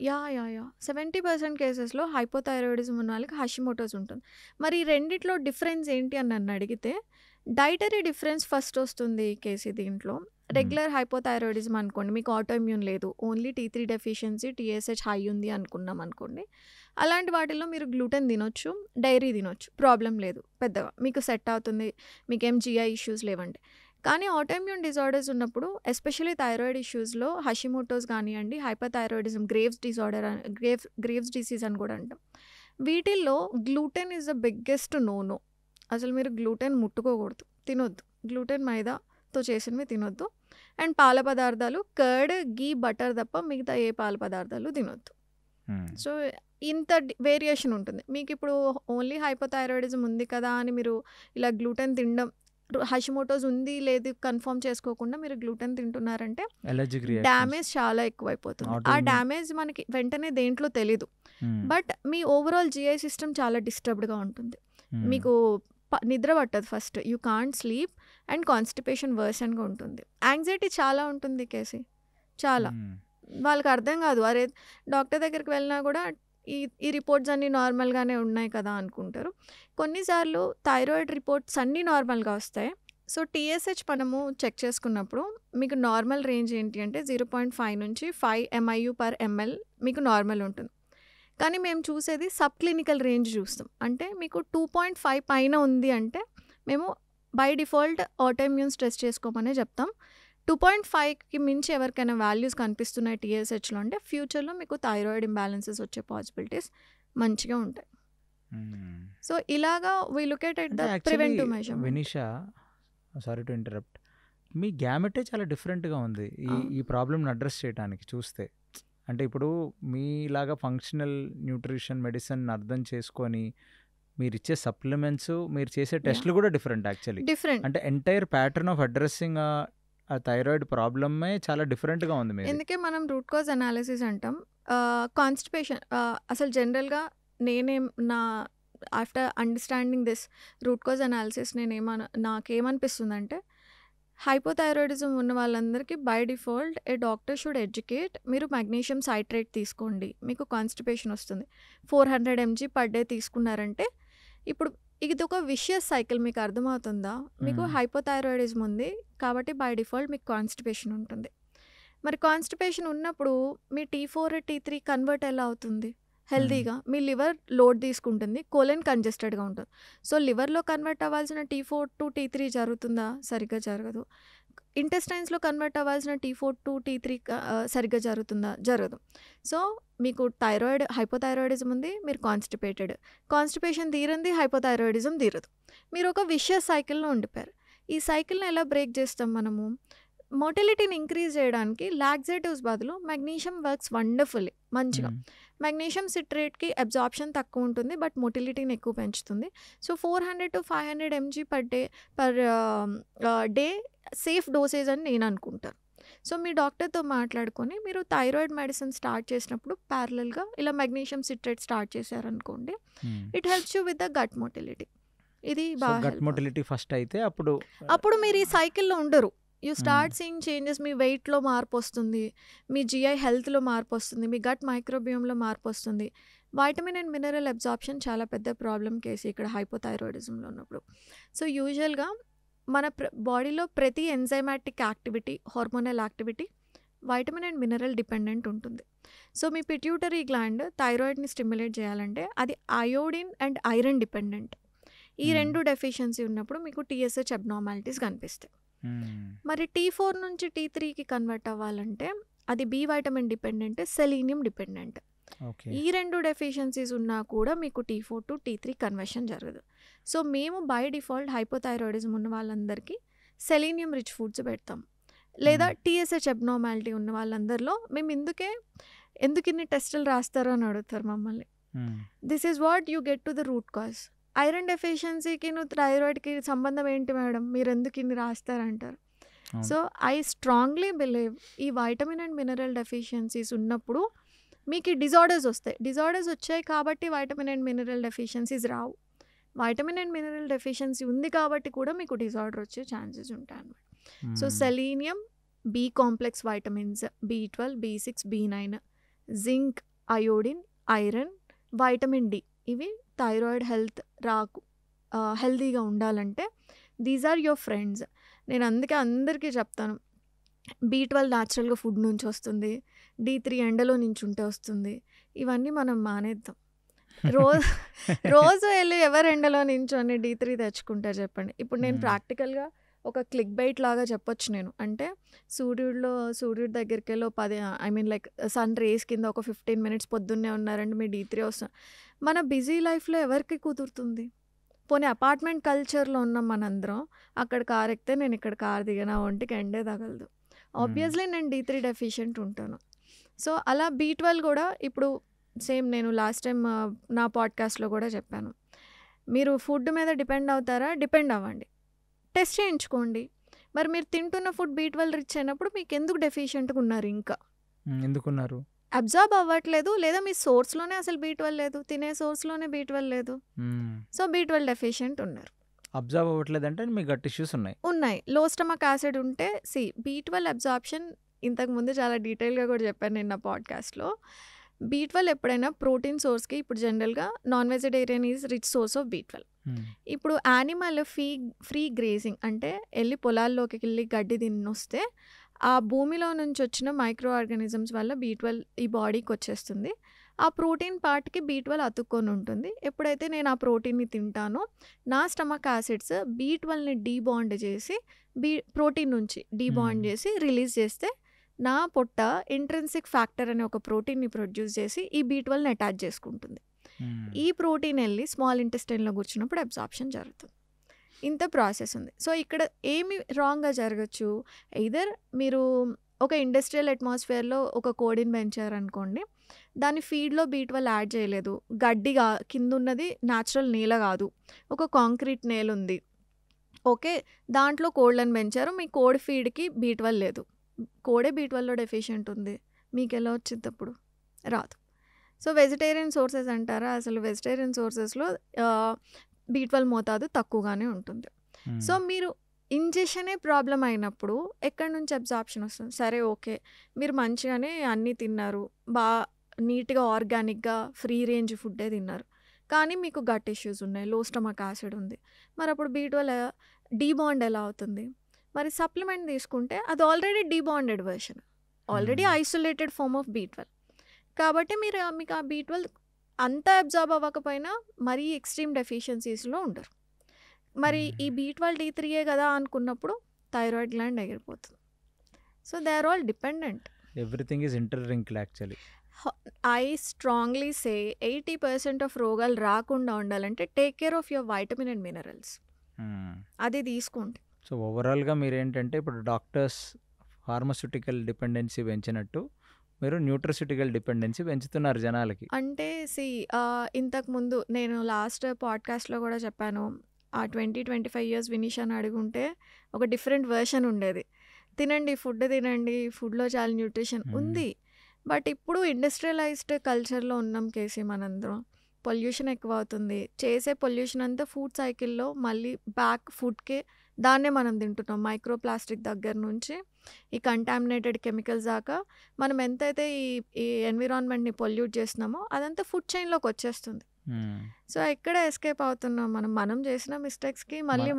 70% కేసెస్లో హైపోథైరాయిడిజం ఉన్న వాళ్ళకి హషిమోటోస్ ఉంటుంది. మరి రెండిట్లో డిఫరెన్స్ ఏంటి అని నన్ను అడిగితే డైటరీ డిఫరెన్స్ ఫస్ట్ వస్తుంది కేసీ. దీంట్లో రెగ్యులర్ హైపోథైరాయిడిజం అనుకోండి, మీకు ఆటో ఇమ్యూన్ లేదు, only T3 deficiency, TSH high ఉంది అనుకున్నాం అనుకోండి, అలాంటి వాటిల్లో మీరు గ్లూటెన్ తినొచ్చు, డైరీ తినొచ్చు, ప్రాబ్లం లేదు పెద్దగా, మీకు సెట్ అవుతుంది, మీకేం GI ఇష్యూస్ లేవండి. కానీ ఆటో ఇమ్యూన్ డిజార్డర్స్ ఉన్నప్పుడు ఎస్పెషల్లీ థైరాయిడ్ ఇష్యూస్లో హషిమోటోస్ కానివ్వండి, హైపోథైరాయిడిజం, గ్రేవ్స్ డిసీజ్ అని కూడా అంటాం, వీటిల్లో gluten is the biggest no. అసలు మీరు గ్లూటెన్ ముట్టుకోకూడదు, తినొద్దు, గ్లూటెన్ మైదాతో చేసినవి తినొద్దు. అండ్ పాల పదార్థాలు కర్డ్, గీ, బటర్ తప్ప మిగతా ఏ పాల పదార్థాలు తినొద్దు. సో ఇంత వేరియేషన్ ఉంటుంది. మీకు ఇప్పుడు ఓన్లీ హైపోథైరాయిడిజం ఉంది కదా అని మీరు ఇలా గ్లూటెన్ తినడం, హషిమోటోస్ ఉంది లేదు కన్ఫర్మ్ చేసుకోకుండా మీరు గ్లూటెన్ తింటున్నారంటే డ్యామేజ్ చాలా ఎక్కువైపోతుంది. ఆ డ్యామేజ్ మనకి వెంటనే దేంట్లో తెలీదు, బట్ మీ ఓవరాల్ GI సిస్టమ్ చాలా డిస్టర్బ్డ్గా ఉంటుంది. మీకు నిద్ర పట్టదు, first you can't sleep and constipation వర్షన్గా ఉంటుంది. యాంగ్జైటీ చాలా ఉంటుంది కేసీ, చాలా. వాళ్ళకి అర్థం కాదు, అరే డాక్టర్ దగ్గరికి వెళ్ళినా కూడా ఈ రిపోర్ట్స్ అన్నీ నార్మల్గానే ఉన్నాయి కదా అనుకుంటారు. కొన్నిసార్లు థైరాయిడ్ రిపోర్ట్స్ అన్నీ నార్మల్గా వస్తాయి. సో టీఎస్హెచ్ మనము చెక్ చేసుకున్నప్పుడు మీకు నార్మల్ రేంజ్ ఏంటి అంటే 0.5 నుంచి 5 MIU/ml మీకు నార్మల్ ఉంటుంది. కానీ మేము చూసేది సబ్ క్లినికల్ రేంజ్ చూస్తాం. అంటే మీకు 2.5 పైన ఉంది అంటే మేము బై డిఫాల్ట్ ఆటోఇమ్యూన్ టెస్ట్ చేసుకోమనే చెప్తాం. 2.5కి మించి ఎవరికైనా వాల్యూస్ కనిపిస్తున్నాయి టీఎస్హెచ్లో అంటే ఫ్యూచర్లో మీకు థైరాయిడ్ ఇంబ్యాలెన్సెస్ వచ్చే పాసిబిలిటీస్ మంచిగా ఉంటాయి. సో ఇలాగా we look at the preventive measurement. Vinisha, sorry to interrupt, మీ గ్యామెటే చాలా డిఫరెంట్గా ఉంది ఈ ప్రాబ్లమ్ని అడ్రస్ చేయడానికి చూస్తే. అంటే ఇప్పుడు మీలాగా ఫంక్షనల్ న్యూట్రిషన్ మెడిసిన్ అర్థం చేసుకొని మీరు ఇచ్చే సప్లిమెంట్స్, మీరు చేసే టెస్ట్లు కూడా డిఫరెంట్ యాక్చువల్లీ. డిఫరెంట్ అంటే ఎంటైర్ ప్యాటర్న్ ఆఫ్ అడ్రస్సింగ్ ఆ థైరాయిడ్ ప్రాబ్లమే చాలా డిఫరెంట్గా ఉంది మీరు. ఎందుకే మనం రూట్ కాజ్ అనాలిసిస్ అంటాం. కాన్స్టిపేషన్ అసలు జనరల్గా నా after understanding this root cause analysis నాకేమనిపిస్తుందంటే హైపోథైరాయిడిజం ఉన్న వాళ్ళందరికీ by default a doctor should educate, మీరు మెగ్నీషియం సైట్రేట్ తీసుకోండి, మీకు కాన్స్టిపేషన్ వస్తుంది, 400 mg/day తీసుకున్నారంటే ఇప్పుడు ఇది ఒక విషియస్ సైకిల్. మీకు అర్థమవుతుందా? మీకు హైపోథైరాయిడిజం ఉంది కాబట్టి బై డిఫాల్ట్ మీకు కాన్స్టిపేషన్ ఉంటుంది. మరి కాన్స్టిపేషన్ ఉన్నప్పుడు మీ T4 T3 కన్వర్ట్ ఎలా అవుతుంది హెల్దీగా? మీ లివర్ లోడ్ తీసుకుంటుంది, కోలన్ కంజెస్టెడ్గా ఉంటుంది. సో లివర్లో కన్వర్ట్ అవ్వాల్సిన T4 to T3 జరుగుతుందా? సరిగ్గా జరగదు. ఇంటెస్టైన్స్లో కన్వర్ట్ అవ్వాల్సిన T4 to T3 సరిగ్గా జరుగుతుందా? జరగదు. సో మీకు హైపోథైరాయిడిజం ఉంది, మీరు కాన్స్టిపేషన్ తీరంది, హైపోథైరాయిడిజం తీరదు. మీరు ఒక విషియస్ సైకిల్లో ఉండిపోయారు. ఈ సైకిల్ని ఎలా బ్రేక్ చేస్తాం మనము? మోటిలిటీని ఇంక్రీజ్ చేయడానికి లాక్సేటివ్స్ బదులు మెగ్నీషియం వర్క్స్ వండర్ఫుల్లీ మంచిగా. మెగ్నీషియం సిట్రేట్కి అబ్జార్ప్షన్ తక్కువ ఉంటుంది బట్ మోటిలిటీని ఎక్కువ పెంచుతుంది. So 400 to 500 mg/day safe dosage అని నేను అనుకుంటాను. సో మీ డాక్టర్తో మాట్లాడుకొని మీరు థైరాయిడ్ మెడిసిన్ స్టార్ట్ చేసినప్పుడు ప్యారలల్గా ఇలా మెగ్నీషియం సిట్రేట్ స్టార్ట్ చేశారనుకోండి, it helps you with the gut motility. ఇది బాగా గట్ మోటిలిటీ ఫస్ట్ అయితే అప్పుడు మీరు ఈ సైకిల్లో ఉండరు. You start seeing changes. మీ వెయిట్లో మార్పు వస్తుంది, మీ జిఐ హెల్త్లో మార్పు వస్తుంది, మీ గట్ మైక్రోబియంలో మార్పు వస్తుంది. వైటమిన్ అండ్ మినరల్ అబ్జార్ప్షన్ చాలా పెద్ద ప్రాబ్లం కేసు ఇక్కడ హైపోథైరాయిడిజంలో ఉన్నప్పుడు. సో యూజువల్గా మన బాడీలో ప్రతి enzymatic activity, hormonal activity vitamin and mineral dependent ఉంటుంది. సో మీ పిట్యూటరీ గ్లాండ్ థైరాయిడ్ని స్టిమ్యులేట్ చేయాలంటే అది అయోడిన్ అండ్ ఐరన్ డిపెండెంట్. ఈ రెండు డెఫిషియన్సీ ఉన్నప్పుడు మీకు టీఎస్హెచ్ అబ్నార్మాలిటీస్ కనిపిస్తాయి. మరి T4 నుంచి T3కి కన్వర్ట్ అవ్వాలంటే అది B vitamin dependent, selenium dependent. ఈ రెండు డెఫిషియన్సీస్ ఉన్నా కూడా మీకు T4 to T3 కన్వర్షన్ జరగదు. సో మేము బై డిఫాల్ట్ హైపోథైరాయిడిజం ఉన్న వాళ్ళందరికీ సెలీనియం రిచ్ ఫుడ్స్ పెడతాం. లేదా టీఎస్హెచ్ అబ్నార్మాలిటీ ఉన్న వాళ్ళందరిలో మేము ఎందుకు ఇన్ని టెస్టులు రాస్తారో అని అడుగుతారు మమ్మల్ని. This is what you get to the root cause. Iron డెఫిషియన్సీకి థైరాయిడ్కి సంబంధం ఏంటి మేడం, మీరు ఎందుకు ఇన్ని రాస్తారంటారు. సో ఐ స్ట్రాంగ్లీ బిలీవ్ ఈ వైటమిన్ అండ్ మినరల్ డెఫిషియన్సీస్ ఉన్నప్పుడు మీకు డిజార్డర్స్ వస్తాయి. డిజార్డర్స్ వచ్చాయి కాబట్టి వైటమిన్ అండ్ మినరల్ డెఫిషియన్సీస్ రావు. వైటమిన్ అండ్ మినరల్ డెఫిషియన్సీ ఉంది కాబట్టి కూడా మీకు డిజార్డర్ వచ్చే ఛాన్సెస్ ఉంటాయి అన్నమాట. So selenium, B complex vitamins, B12, B6, B9, zinc, iodine, iron, vitamin D, ఇవి థైరాయిడ్ హెల్తీగా ఉండాలంటే దీస్ ఆర్ యువర్ ఫ్రెండ్స్. నేను అందుకే అందరికీ చెప్తాను, B12 న్యాచురల్గా ఫుడ్ నుంచి వస్తుంది, D3 ఎండలో నుంచి ఉంటే వస్తుంది. ఇవన్నీ మనం మానేద్దాం. రోజు వెళ్ళి ఎవరు ఎండలో నించొని D3 తెచ్చుకుంటారు చెప్పండి. ఇప్పుడు నేను ప్రాక్టికల్గా ఒక క్లిక్ బైట్ లాగా చెప్పొచ్చు నేను. అంటే సూర్యుడి దగ్గరికి వెళ్ళి సన్ రేస్ కింద ఒక 15 minutes పొద్దున్నే ఉన్నారంటే మీ D3 వస్తుంది. మన బిజీ లైఫ్లో ఎవరికి కుదురుతుంది? పోనీ అపార్ట్మెంట్ కల్చర్లో ఉన్నాం మనందరం, అక్కడ కార్ ఎక్కితే నేను ఇక్కడ కార్ దిగినా ఒంటికి ఎండే తగలదు. ఆబ్వియస్లీ నేను D3 డెఫిషియెంట్ ఉంటాను. సో అలా B12 కూడా ఇప్పుడు సేమ్ నేను లాస్ట్ టైం నా పాడ్కాస్ట్లో కూడా చెప్పాను, మీరు ఫుడ్ మీద డిపెండ్ అవుతారా? డిపెండ్ అవ్వండి, టెస్ట్ చేయించుకోండి. మరి మీరు తింటున్న ఫుడ్ B12 రిచ్ అయినప్పుడు మీకు ఎందుకు డెఫిషియెంట్గా ఉన్నారు? ఇంకా ఎందుకున్నారు? అబ్జార్బ్ అవ్వట్లేదు, లేదా మీ సోర్స్లోనే అసలు B12 లేదు, తినే సోర్స్లోనే B12 లేదు. సో B12 డెఫిషియెంట్ ఉన్నారు. అబ్జర్వ్ అవ్వట్లేదంటే మీకు గట్ ఇష్యూస్ ఉన్నాయి. ఉన్నాయి. లో స్టమక్ యాసిడ్ ఉంటే B12 అబ్జార్ప్షన్ ఇంతకుముందు చాలా డీటెయిల్‌గా కూడా చెప్పాను నేను నా పాడ్‌కాస్ట్‌లో. B12 ఎప్పుడైనా ప్రోటీన్ సోర్స్‌కి ఇప్పుడు జనరల్‌గా non vegetarian is rich source of B12. ఇప్పుడు యానిమల్ ఫ్రీ గ్రేజింగ్ అంటే వెళ్ళి పొలాల్లోకి వెళ్ళి గడ్డి తినొస్తే ఆ భూమిలో నుంచి వచ్చిన మైక్రో ఆర్గానిజమ్స్ వల్ల B12 ఈ బాడీకి వచ్చేస్తుంది. ఆ ప్రోటీన్ పార్ట్‌కి B12 అతుక్కొని ఉంటుంది. ఎప్పుడైతే నేను ఆ ప్రోటీన్‌ని తింటానో నా స్టమక్ యాసిడ్స్ B12ని డీబాండ్ చేసి ప్రోటీన్ నుంచి డీబాండ్ చేసి రిలీజ్ చేస్తే నా పొట్ట ఇంట్రిన్సిక్ ఫ్యాక్టర్ అనే ఒక ప్రోటీన్ని ప్రొడ్యూస్ చేసి ఈ B12ని అటాచ్ చేసుకుంటుంది. ఈ ప్రోటీన్ వెళ్ళి స్మాల్ ఇంటెస్టైన్లో కూర్చున్నప్పుడు అబ్జార్ప్షన్ జరుగుతుంది. ఇంత ప్రాసెస్ ఉంది. సో ఇక్కడ ఏమి రాంగ్గా జరగచ్చు, ఎయిదర్ మీరు ఒక ఇండస్ట్రియల్ అట్మాస్ఫియర్లో ఒక కోడిని పెంచారనుకోండి, దాని ఫీడ్లో B12 యాడ్ చేయలేదు, గడ్డిగా కింద ఉన్నది న్యాచురల్ నేల కాదు, ఒక కాంక్రీట్ నేల ఉంది, ఓకే, దాంట్లో కోళ్ళని పెంచారు, మీ కోడి ఫీడ్కి B12 లేదు, కోడే B12లో డెఫిషియెంట్ ఉంది, మీకు ఎలా వచ్చింది అప్పుడు? రాదు. సో వెజిటేరియన్ సోర్సెస్ అంటారా, అసలు వెజిటేరియన్ సోర్సెస్లో B12 మోతాదు తక్కువగానే ఉంటుంది. సో మీరు ఇంజెక్షనే ప్రాబ్లం అయినప్పుడు ఎక్కడి నుంచి అబ్జార్ప్షన్ వస్తుంది? సరే ఓకే, మీరు మంచిగానే అన్నీ తిన్నారు, నీట్గా ఆర్గానిక్గా ఫ్రీ రేంజ్ ఫుడ్డే తిన్నారు, కానీ మీకు గట్ ఇష్యూస్ ఉన్నాయి, లో స్టమక్ యాసిడ్ ఉంది, మరి అప్పుడు B12 డీబాండ్ ఎలా అవుతుంది? మరి సప్లిమెంట్ తీసుకుంటే అది already debonded version, already isolated form of B12. కాబట్టి మీకు ఆ B12 అంతా అబ్జార్బ్ అవ్వకపోయినా మరీ ఎక్స్ట్రీమ్ డెఫిషియన్సీస్లో ఉండరు. మరి ఈ B12 D3 కదా అనుకున్నప్పుడు థైరాయిడ్ గ్లాండ్ ఎగిరిపోతుంది. So they are all dependent. Everything is interlinked actually. I strongly say 80% of రోగాలు రాకుండా ఉండాలంటే take care of your vitamin and minerals, అది తీసుకోండి. సో ఓవరాల్గా మీరు ఏంటంటే ఇప్పుడు డాక్టర్స్ ఫార్మస్యూటికల్ డిపెండెన్సీ పెంచినట్టు మీరు న్యూట్రసిటికల్ డిపెండెన్సీ పెంచుతున్నారు జనాలకి. అంటే ఇంతకుముందు నేను లాస్ట్ పాడ్కాస్ట్లో కూడా చెప్పాను, ఆ 20-25 ఇయర్స్ వినీషాని అడుగుంటే ఒక డిఫరెంట్ వర్షన్ ఉండేది, తినండి ఫుడ్ తినండి, ఫుడ్లో చాలా న్యూట్రిషన్ ఉంది. బట్ ఇప్పుడు ఇండస్ట్రియలైజ్డ్ కల్చర్లో ఉన్నాం కేసీ, మనందరం పొల్యూషన్ ఎక్కువ అవుతుంది, చేసే పొల్యూషన్ అంతా ఫుడ్ సైకిల్లో మళ్ళీ బ్యాక్ ఫుడ్కే, దాన్నే మనం తింటున్నాం. మైక్రో ప్లాస్టిక్ దగ్గర నుంచి ఈ కంటామినేటెడ్ కెమికల్స్ దాకా మనం ఎంతైతే ఈ ఎన్విరాన్మెంట్ని పొల్యూట్ చేస్తున్నామో అదంతా ఫుడ్ చైన్లోకి వచ్చేస్తుంది. సో ఎక్కడ ఎస్కేప్ అవుతున్నాం మనం చేసిన మిస్టేక్స్కి మళ్ళీ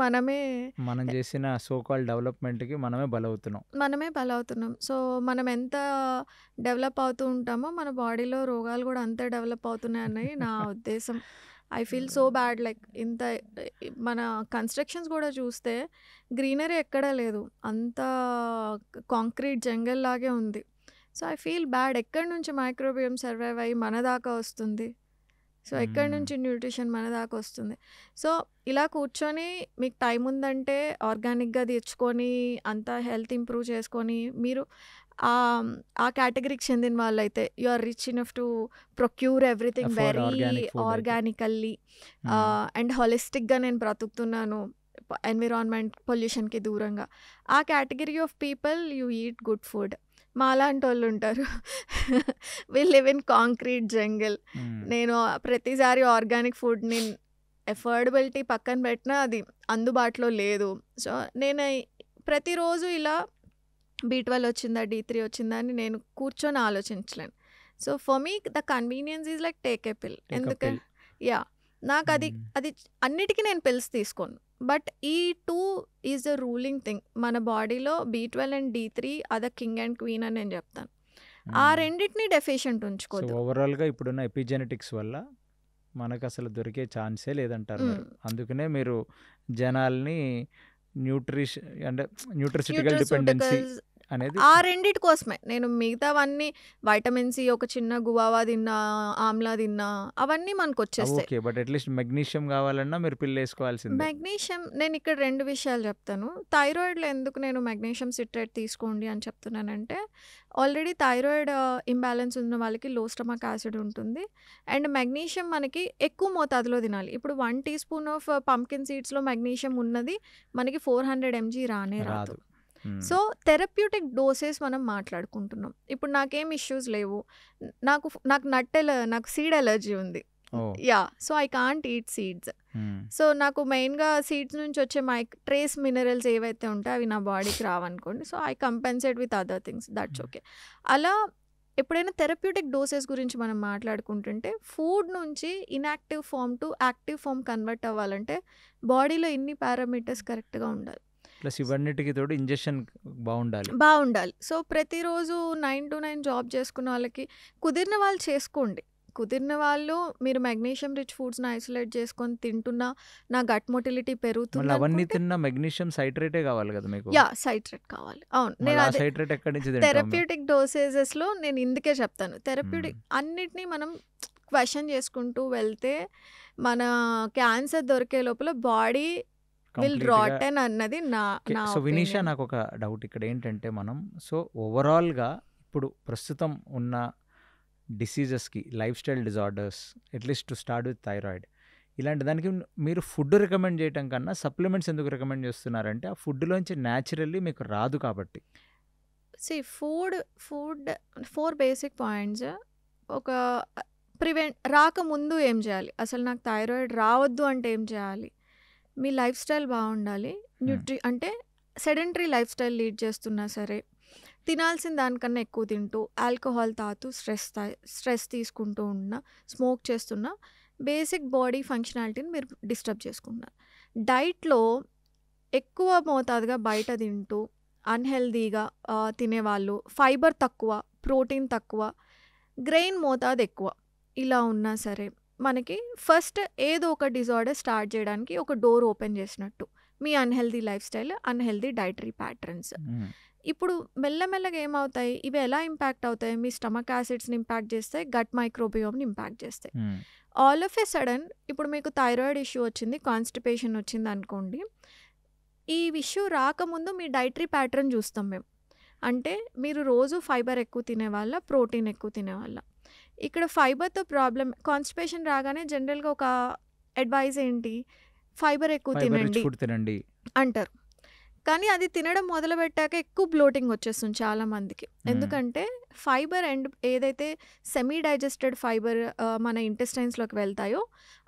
మనం చేసిన సో కాల్ డెవలప్మెంట్కి మనమే బలవుతున్నాం. సో మనం ఎంత డెవలప్ అవుతూ ఉంటామో మన బాడీలో రోగాలు కూడా అంతే డెవలప్ అవుతున్నాయి అన్నది నా ఉద్దేశం. I feel so bad, like ఇంత మన కన్స్ట్రక్షన్స్ కూడా చూస్తే గ్రీనరీ ఎక్కడా లేదు, అంతా కాంక్రీట్ జంగల్ లాగే ఉంది. సో ఐ ఫీల్ బ్యాడ్, ఎక్కడి నుంచి మైక్రోబియం సర్వైవ్ అయ్యి మన దాకా వస్తుంది, సో ఎక్కడి నుంచి న్యూట్రిషన్ మన దాకా వస్తుంది. సో ఇలా కూర్చొని మీకు టైం ఉందంటే ఆర్గానిక్గా తెచ్చుకొని అంతా హెల్త్ ఇంప్రూవ్ చేసుకొని మీరు ఆ కేటగిరీకి చెందిన వాళ్ళైతే you are rich enough to procure everything very organically and హాలిస్టిక్గా నేను బ్రతుకుతున్నాను ఎన్విరాన్మెంట్ పొల్యూషన్కి దూరంగా, ఆ category of people you eat good food. మాలాంటి వాళ్ళు ఉంటారు, we live in concrete jungle, నేను ప్రతిసారి ఆర్గానిక్ ఫుడ్ని ఎఫోర్డబిలిటీ పక్కన పెట్టినా అది అందుబాటులో లేదు. సో నేను ప్రతిరోజు ఇలా B12 వచ్చిందా D3 వచ్చిందా అని నేను కూర్చొని ఆలోచించలేను. So for me the convenience is like take a pill. ఎందుకంటే నాకు అది అన్నిటికీ నేను పిల్స్ తీసుకోను, బట్ ఈ 2 ఈజ్ ద రూలింగ్ థింగ్ మన బాడీలో. B12 అండ్ D3 అద కింగ్ అండ్ క్వీన్ అని నేను చెప్తాను. ఆ రెండింటిని డెఫిషియెంట్ ఉంచుకోదు. ఓవరాల్గా ఇప్పుడున్న ఎపిజెనెటిక్స్ వల్ల మనకు అసలు దొరికే ఛాన్సే లేదంటారు. అందుకనే మీరు జనాల్ని న్యూట్రిసిటికల్ డిపెండెన్సీ అనేది ఆ రెండిటి కోసమే నేను మిగతావన్నీ వైటమిన్ సి ఒక చిన్న గువావా తిన్నా, ఆమ్లా తిన్నా, అవన్నీ మనకు వచ్చేస్తాయి. ఓకే, బట్ అట్లీస్ట్ మెగ్నీషియం కావాలన్నా మీరు పిల్ వేసుకోవాల్సిందే. మెగ్నీషియం నేను ఇక్కడ 2 విషయాలు చెప్తాను. థైరాయిడ్లో ఎందుకు నేను మెగ్నీషియం సిట్రేట్ తీసుకోండి అని చెప్తున్నానంటే, ఆల్రెడీ థైరాయిడ్ ఇంబ్యాలెన్స్ ఉన్న వాళ్ళకి లో స్టమక్ యాసిడ్ ఉంటుంది, అండ్ మెగ్నీషియం మనకి ఎక్కువ మోతాదులో తినాలి. ఇప్పుడు 1 టీ స్పూన్ ఆఫ్ పంకిన్ సీడ్స్లో మెగ్నీషియం ఉన్నది మనకి 400 mg రాదు. సో థెరప్యూటిక్ డోసెస్ మనం మాట్లాడుకుంటున్నాం. ఇప్పుడు నాకేం ఇష్యూస్ లేవు, నాకు సీడ్ ఎలర్జీ ఉంది, so I can't eat seeds. So నాకు మెయిన్గా సీడ్స్ నుంచి వచ్చే ట్రేస్ మినరల్స్ ఏవైతే ఉంటాయో అవి నా బాడీకి రావనుకోండి. So I compensate with other things, that's okay. అలా ఎప్పుడైనా థెరప్యూటిక్ డోసెస్ గురించి మనం మాట్లాడుకుంటుంటే ఫుడ్ నుంచి inactive form to active form convert అవ్వాలంటే బాడీలో ఇన్ని పారామీటర్స్ కరెక్ట్గా ఉండాలి. ప్లస్ ఇవన్నిటికి తోడు ఇంజెక్షన్ బాగుండాలి. సో ప్రతిరోజు 9 to 9 జాబ్ చేసుకున్న వాళ్ళకి కుదిరిన వాళ్ళు చేసుకోండి. కుదిరిన వాళ్ళు మీరు మెగ్నీషియం రిచ్ ఫుడ్స్ని ఐసోలేట్ చేసుకొని తింటున్నా నా గట్ మొటిలిటీ పెరుగుతుంది అవన్నీ అనుకుంటే తిన్న మెగ్నీషియం సైట్రేటే కావాలి కదా మీకు. సైట్రేట్ కావాలి. అవును, మళ్ళీ నేను ఆ అదే సైట్రేట్ ఎక్కడి నుంచి తింటాం మేము? థెరప్యూటిక్ డోసేజెస్లో నేను ఇందుకే చెప్తాను. థెరప్యూటిక్ అన్నిటినీ మనం క్వశ్చన్ చేసుకుంటూ వెళ్తే మన క్యాన్సర్ దొరికే లోపల బాడీ విల్ కంప్లీట్గా రాటెన్ అన్నది నా నా సో వినీషా, ఒపీనియన్. నాకు ఒక డౌట్ ఇక్కడ ఏంటంటే సో ఓవరాల్గా ఇప్పుడు ప్రస్తుతం ఉన్న డిసీజెస్కి lifestyle disorders, at least to start with thyroid, ఇలాంటి దానికి మీరు ఫుడ్ రికమెండ్ చేయటం కన్నా సప్లిమెంట్స్ ఎందుకు రికమెండ్ చేస్తున్నారంటే ఆ ఫుడ్లోంచి న్యాచురల్లీ మీకు రాదు కాబట్టి. Food 4 basic points. ఒక రాకముందు ఏం చేయాలి, అసలు నాకు థైరాయిడ్ రావద్దు అంటే ఏం చేయాలి, మీ లైఫ్ స్టైల్ బాగుండాలి. అంటే సెడెంటరీ లైఫ్ స్టైల్ లీడ్ చేస్తున్నా సరే, తినాల్సిన దానికన్నా ఎక్కువ తింటూ, ఆల్కహాల్ తాగుతూ, స్ట్రెస్ తీసుకుంటూ ఉన్నా, స్మోక్ చేస్తున్నా, బేసిక్ బాడీ ఫంక్షనాలిటీని మీరు డిస్టర్బ్ చేసుకుంటున్నారు. డైట్లో ఎక్కువ మోతాదుగా బయట తింటూ అన్హెల్దీగా తినేవాళ్ళు, ఫైబర్ తక్కువ, ప్రోటీన్ తక్కువ, గ్రెయిన్ మోతాదు ఎక్కువ, ఇలా ఉన్నా సరే మనకి ఫస్ట్ ఏదో ఒక డిజార్డర్ స్టార్ట్ చేయడానికి ఒక డోర్ ఓపెన్ చేసినట్టు మీ unhealthy lifestyle, unhealthy dietary patterns. ఇప్పుడు మెల్లమెల్లగా ఏమవుతాయి, ఇవి ఎలా ఇంపాక్ట్ అవుతాయి, మీ స్టమక్ యాసిడ్స్ని ఇంపాక్ట్ చేస్తాయి, గట్ మైక్రోబియోమ్ని ఇంపాక్ట్ చేస్తాయి. ఆల్ ఆఫ్ ఎ సడన్ ఇప్పుడు మీకు థైరాయిడ్ ఇష్యూ వచ్చింది, కాన్స్టిపేషన్ వచ్చింది అనుకోండి, ఈ ఇష్యూ రాకముందు మీ డైటరీ ప్యాటర్న్ చూస్తాం మేము. అంటే మీరు రోజు ఫైబర్ ఎక్కువ తినేవాళ్ళ, ప్రోటీన్ ఎక్కువ తినేవాళ్ళ. ఇక్కడ ఫైబర్తో ప్రాబ్లం, కాన్స్టిపేషన్ రాగానే జనరల్గా ఒక అడ్వైజ్ ఏంటి, ఫైబర్ ఎక్కువ తినండి అంటారు. కానీ అది తినడం మొదలుపెట్టాక ఎక్కువ బ్లోటింగ్ వచ్చేస్తుంది చాలామందికి. ఎందుకంటే ఫైబర్ అండ్ ఏదైతే సెమీ డైజెస్టెడ్ ఫైబర్ మన ఇంటెస్టైన్స్లోకి వెళ్తాయో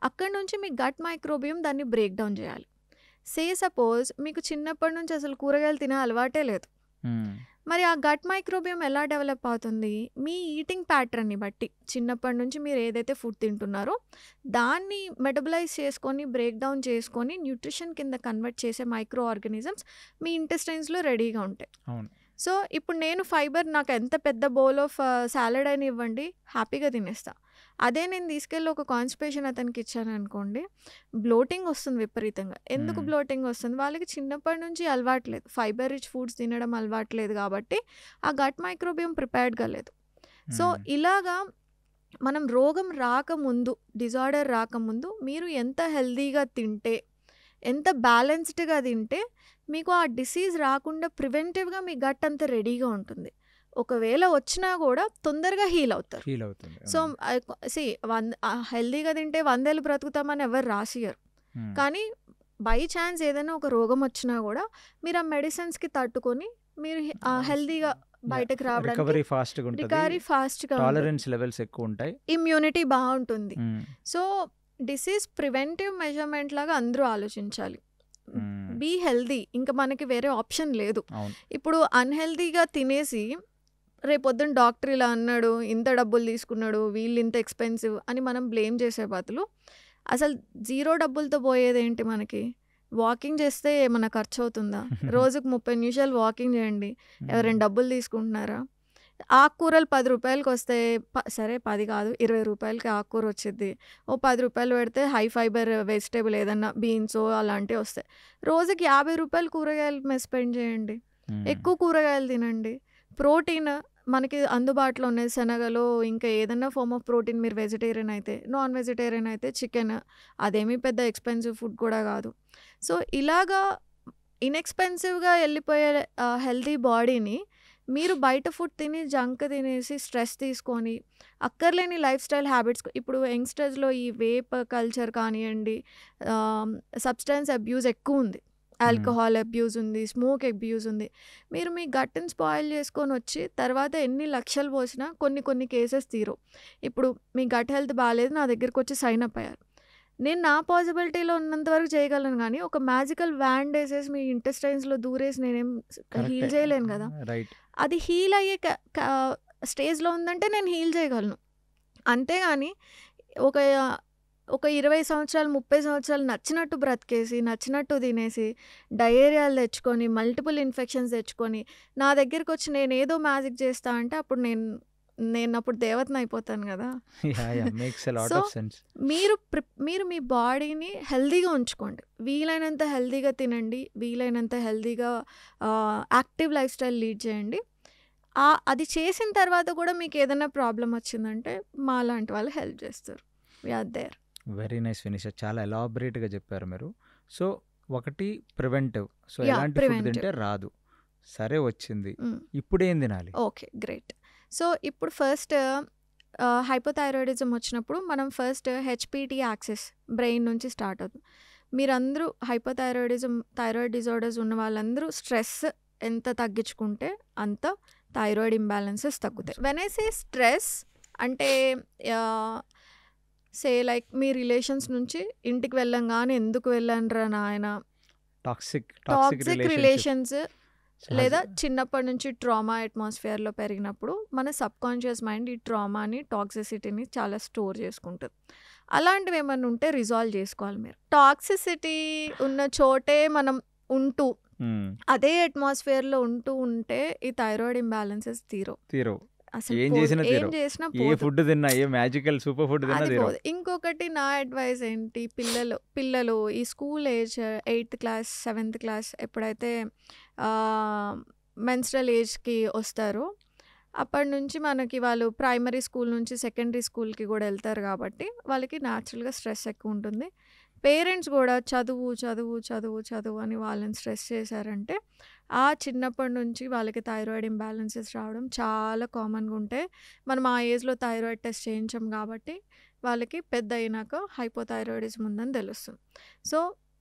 అక్కడి నుంచి మీ గట్ మైక్రోబియం దాన్ని బ్రేక్ డౌన్ చేయాలి. సపోజ్ మీకు చిన్నప్పటి నుంచి అసలు కూరగాయలు తినే అలవాటే లేదు, మరి ఆ గట్ మైక్రోబియం ఎలా డెవలప్ అవుతుంది, మీ ఈటింగ్ ప్యాటర్న్ని బట్టి. చిన్నప్పటి నుంచి మీరు ఏదైతే ఫుడ్ తింటున్నారో దాన్ని మెటబలైజ్ చేసుకొని, బ్రేక్ డౌన్ చేసుకొని, న్యూట్రిషన్ కింద కన్వర్ట్ చేసే మైక్రో ఆర్గానిజమ్స్ మీ ఇంటెస్టైన్స్లో రెడీగా ఉంటాయి. సో ఇప్పుడు నేను ఫైబర్ నాకు ఎంత పెద్ద బౌల్ ఆఫ్ సాలడ్ అయినా ఇవ్వండి, హ్యాపీగా తినేస్తా. అదే నేను తీసుకెళ్ళి ఒక కాన్స్టిపేషన్ అతనికి ఇచ్చాను అనుకోండి, బ్లోటింగ్ వస్తుంది విపరీతంగా. ఎందుకు బ్లోటింగ్ వస్తుంది, వాళ్ళకి చిన్నప్పటి నుంచి అలవాట్లేదు, ఫైబర్ రిచ్ ఫుడ్స్ తినడం అలవాట్లేదు కాబట్టి ఆ గట్ మైక్రోబియం ప్రిపేర్డ్గా లేదు. సో ఇలాగా మనం రోగం రాకముందు, డిజార్డర్ రాకముందు మీరు ఎంత హెల్దీగా తింటే, ఎంత బ్యాలెన్స్డ్గా తింటే మీకు ఆ డిసీజ్ రాకుండా ప్రివెంటివ్గా మీ గట్ అంతా రెడీగా ఉంటుంది. ఒకవేళ వచ్చినా కూడా తొందరగా హీల్ అవుతారు. సో హెల్దీగా తింటే 100 ఏళ్ళు బ్రతుకుతామని ఎవరు రాసియరు. కానీ బై ఛాన్స్ ఏదైనా ఒక రోగం వచ్చినా కూడా మీరు ఆ మెడిసిన్స్కి తట్టుకొని మీరు హెల్దీగా బయటకు రావడానికి రికవరీ ఫాస్ట్గా, టాలరెన్స్ లెవెల్స్ ఎక్కువ ఉంటాయి, ఇమ్యూనిటీ బాగుంటుంది. సో డిసీజ్ ప్రివెంటివ్ మెజర్మెంట్ లాగా అందరూ ఆలోచించాలి. బీ హెల్దీ, ఇంకా మనకి వేరే ఆప్షన్ లేదు. ఇప్పుడు అన్హెల్దీగా తినేసి రేపొద్దున డాక్టర్ ఇలా అన్నాడు, ఇంత డబ్బులు తీసుకున్నాడు, వీళ్ళు ఇంత ఎక్స్పెన్సివ్ అని మనం బ్లేమ్ చేసే బదులు అసలు 0 డబ్బులతో పోయేదేంటి, మనకి వాకింగ్ చేస్తే ఏమైనా ఖర్చు అవుతుందా, రోజుకు 30 నిమిషాలు వాకింగ్ చేయండి, ఎవరైనా డబ్బులు తీసుకుంటున్నారా? ఆకుకూరలు 10 రూపాయలకి వస్తే, సరే 10 కాదు 20 రూపాయలకి ఆకుకూర వచ్చింది, ఓ 10 రూపాయలు పెడితే హై ఫైబర్ వెజిటేబుల్ ఏదన్నా బీన్సో అలాంటివి వస్తాయి. రోజుకి 50 రూపాయలు కూరగాయలు స్పెండ్ చేయండి, ఎక్కువ కూరగాయలు తినండి. ప్రోటీన్ మనకి అందుబాటులో ఉన్నాయి, శనగలు, ఇంకా ఏదన్నా ఫార్మ్ ఆఫ్ ప్రోటీన్. మీరు వెజిటేరియన్ అయితే, నాన్ వెజిటేరియన్ అయితే చికెన్, అదేమీ పెద్ద ఎక్స్పెన్సివ్ ఫుడ్ కూడా కాదు. సో ఇలాగా ఇన్ఎక్స్పెన్సివ్గా వెళ్ళిపోయే హెల్తీ బాడీని మీరు బయట ఫుడ్ తిని, జంక్ తినేసి, స్ట్రెస్ తీసుకొని, అక్కర్లేని లైఫ్ స్టైల్ హ్యాబిట్స్. ఇప్పుడు యంగ్స్టర్స్లో ఈ వేప్ కల్చర్ కానివ్వండి, సబ్స్టెన్స్ అబ్యూస్ ఎక్కువ ఉంది, ఆల్కహాల్ అబ్యూస్ ఉంది, స్మోక్ అబ్యూస్ ఉంది. మీరు మీ గట్ని స్పాయిల్ చేసుకొని వచ్చి తర్వాత ఎన్ని లక్షలు పోసినా కొన్ని కేసెస్ తీరు. ఇప్పుడు మీ గట్ హెల్త్ బాగాలేదు, నా దగ్గరికి వచ్చి సైన్ అప్ అయ్యారు. నేను నా పాసిబిలిటీలో ఉన్నంత వరకు చేయగలను గానీ, ఒక మ్యాజికల్ వ్యాండ్ ఏసేసి మీ ఇంటెస్టైన్స్‌లో దూరేసి నేనేం కరెక్టే. హీల్ చేయలేను గదా! రైట్. అది హీల్ అయ్యే స్టేజ్‌లో ఉందంటే నేను హీల్ చేయగలను. అంతేగాని ఒక ఒక 20 సంవత్సరాలు, 30 సంవత్సరాలు నచ్చినట్టు బ్రతికేసి, నచ్చినట్టు తినేసి, డయేరియాలు తెచ్చుకొని, మల్టిపుల్ ఇన్ఫెక్షన్స్ తెచ్చుకొని, నా దగ్గరికొచ్చి నేనేదో మ్యాజిక్ చేస్తా అంటే అప్పుడు నేనప్పుడు దేవతనయిపోతాను గదా! Yeah! Makes a lot so, of sense. మీరు మీ బాడీని హెల్తీగా ఉంచుకోండి. వీలైనంత హెల్తీగా తినండి. వీలైనంత హెల్తీగా యాక్టివ్ లైఫ్ స్టైల్ లీడ్ చేయండి. అది చేసిన తర్వాత కూడా మీకేదైనా ప్రాబ్లమ్ వచ్చిందంటే మాలాంటి వాళ్ళు హెల్ప్ చేస్తారు. We are there. Very nice finish. చాలా ఎలాబరేట్‌గా చెప్పారు మీరు. సో, ఒకటి ప్రివెంటివ్. So, yeah! ఎలాంటి ఫుడ్ ప్రివెంటివ్. తింటే రాదు. సరే వచ్చింది. హ్మ్. ఇప్పుడేం తినాలి? ఓకే. గ్రేట్. సో, ఇప్పుడు ఫస్ట్ హైపోథైరాయిడిజం వచ్చినప్పుడు మనం ఫస్ట్ హెచ్‌పిటి యాక్సెస్ బ్రెయిన్ నుంచి స్టార్ట్ అవుతుంది. మీరందరూ థైరాయిడ్ డిజార్డర్స్ ఉన్న వాళ్ళందరూ స్ట్రెస్ ఎంత తగ్గించుకుంటే అంత థైరాయిడ్ ఇంబాలెన్సెస్ తగ్గుతాయి. వెన్ ఐ సే స్ట్రెస్ అంటే లైక్ మీ రిలేషన్స్ నుంచి ఇంటికి వెళ్ళంగానే ఎందుకు వెళ్ళానురా నాయన, టాక్సిక్ రిలేషన్స్ లేదా చిన్నప్పటి నుంచి ట్రామా అట్మాస్ఫియర్లో పెరిగినప్పుడు మన సబ్కాన్షియస్ మైండ్ ఈ ట్రామాని, టాక్సిసిటీని చాలా స్టోర్ చేసుకుంటుంది. అలాంటివి ఏమన్నా ఉంటే రిజాల్వ్ చేసుకోవాలి మీరు. టాక్సిసిటీ ఉన్న చోటే మనం ఉంటూ అదే అట్మాస్ఫియర్లో ఉంటే ఈ థైరాయిడ్ ఇంబ్యాలెన్సెస్ తీరవు. అసలు ఏం చేసినా ఏ ఫుడ్ తిన్నా, ఏ మ్యాజికల్ సూపర్ ఫుడ్ తిన్నా తీరవు. ఇంకొకటి నా అడ్వైస్ ఏంటి, పిల్లలు ఈ school age 8th class 7th class ఎప్పుడైతే మెన్స్ట్రల్ ఏజ్కి వస్తారో అప్పటి నుంచి మనకి వాళ్ళు ప్రైమరీ స్కూల్ నుంచి సెకండరీ స్కూల్కి కూడా వెళ్తారు కాబట్టి వాళ్ళకి న్యాచురల్గా స్ట్రెస్ ఎక్కువ ఉంటుంది. పేరెంట్స్ కూడా చదువు అని వాళ్ళని స్ట్రెస్ చేశారంటే ఆ చిన్నప్పటి నుంచి వాళ్ళకి థైరాయిడ్ ఇంబ్యాలెన్సెస్ రావడం చాలా కామన్గా ఉంటాయి. మనం ఆ ఏజ్లో థైరాయిడ్ టెస్ట్ చేయించాం కాబట్టి వాళ్ళకి పెద్ద అయినాక హైపోథైరాయిడిజం ఉందని తెలుస్తుంది. సో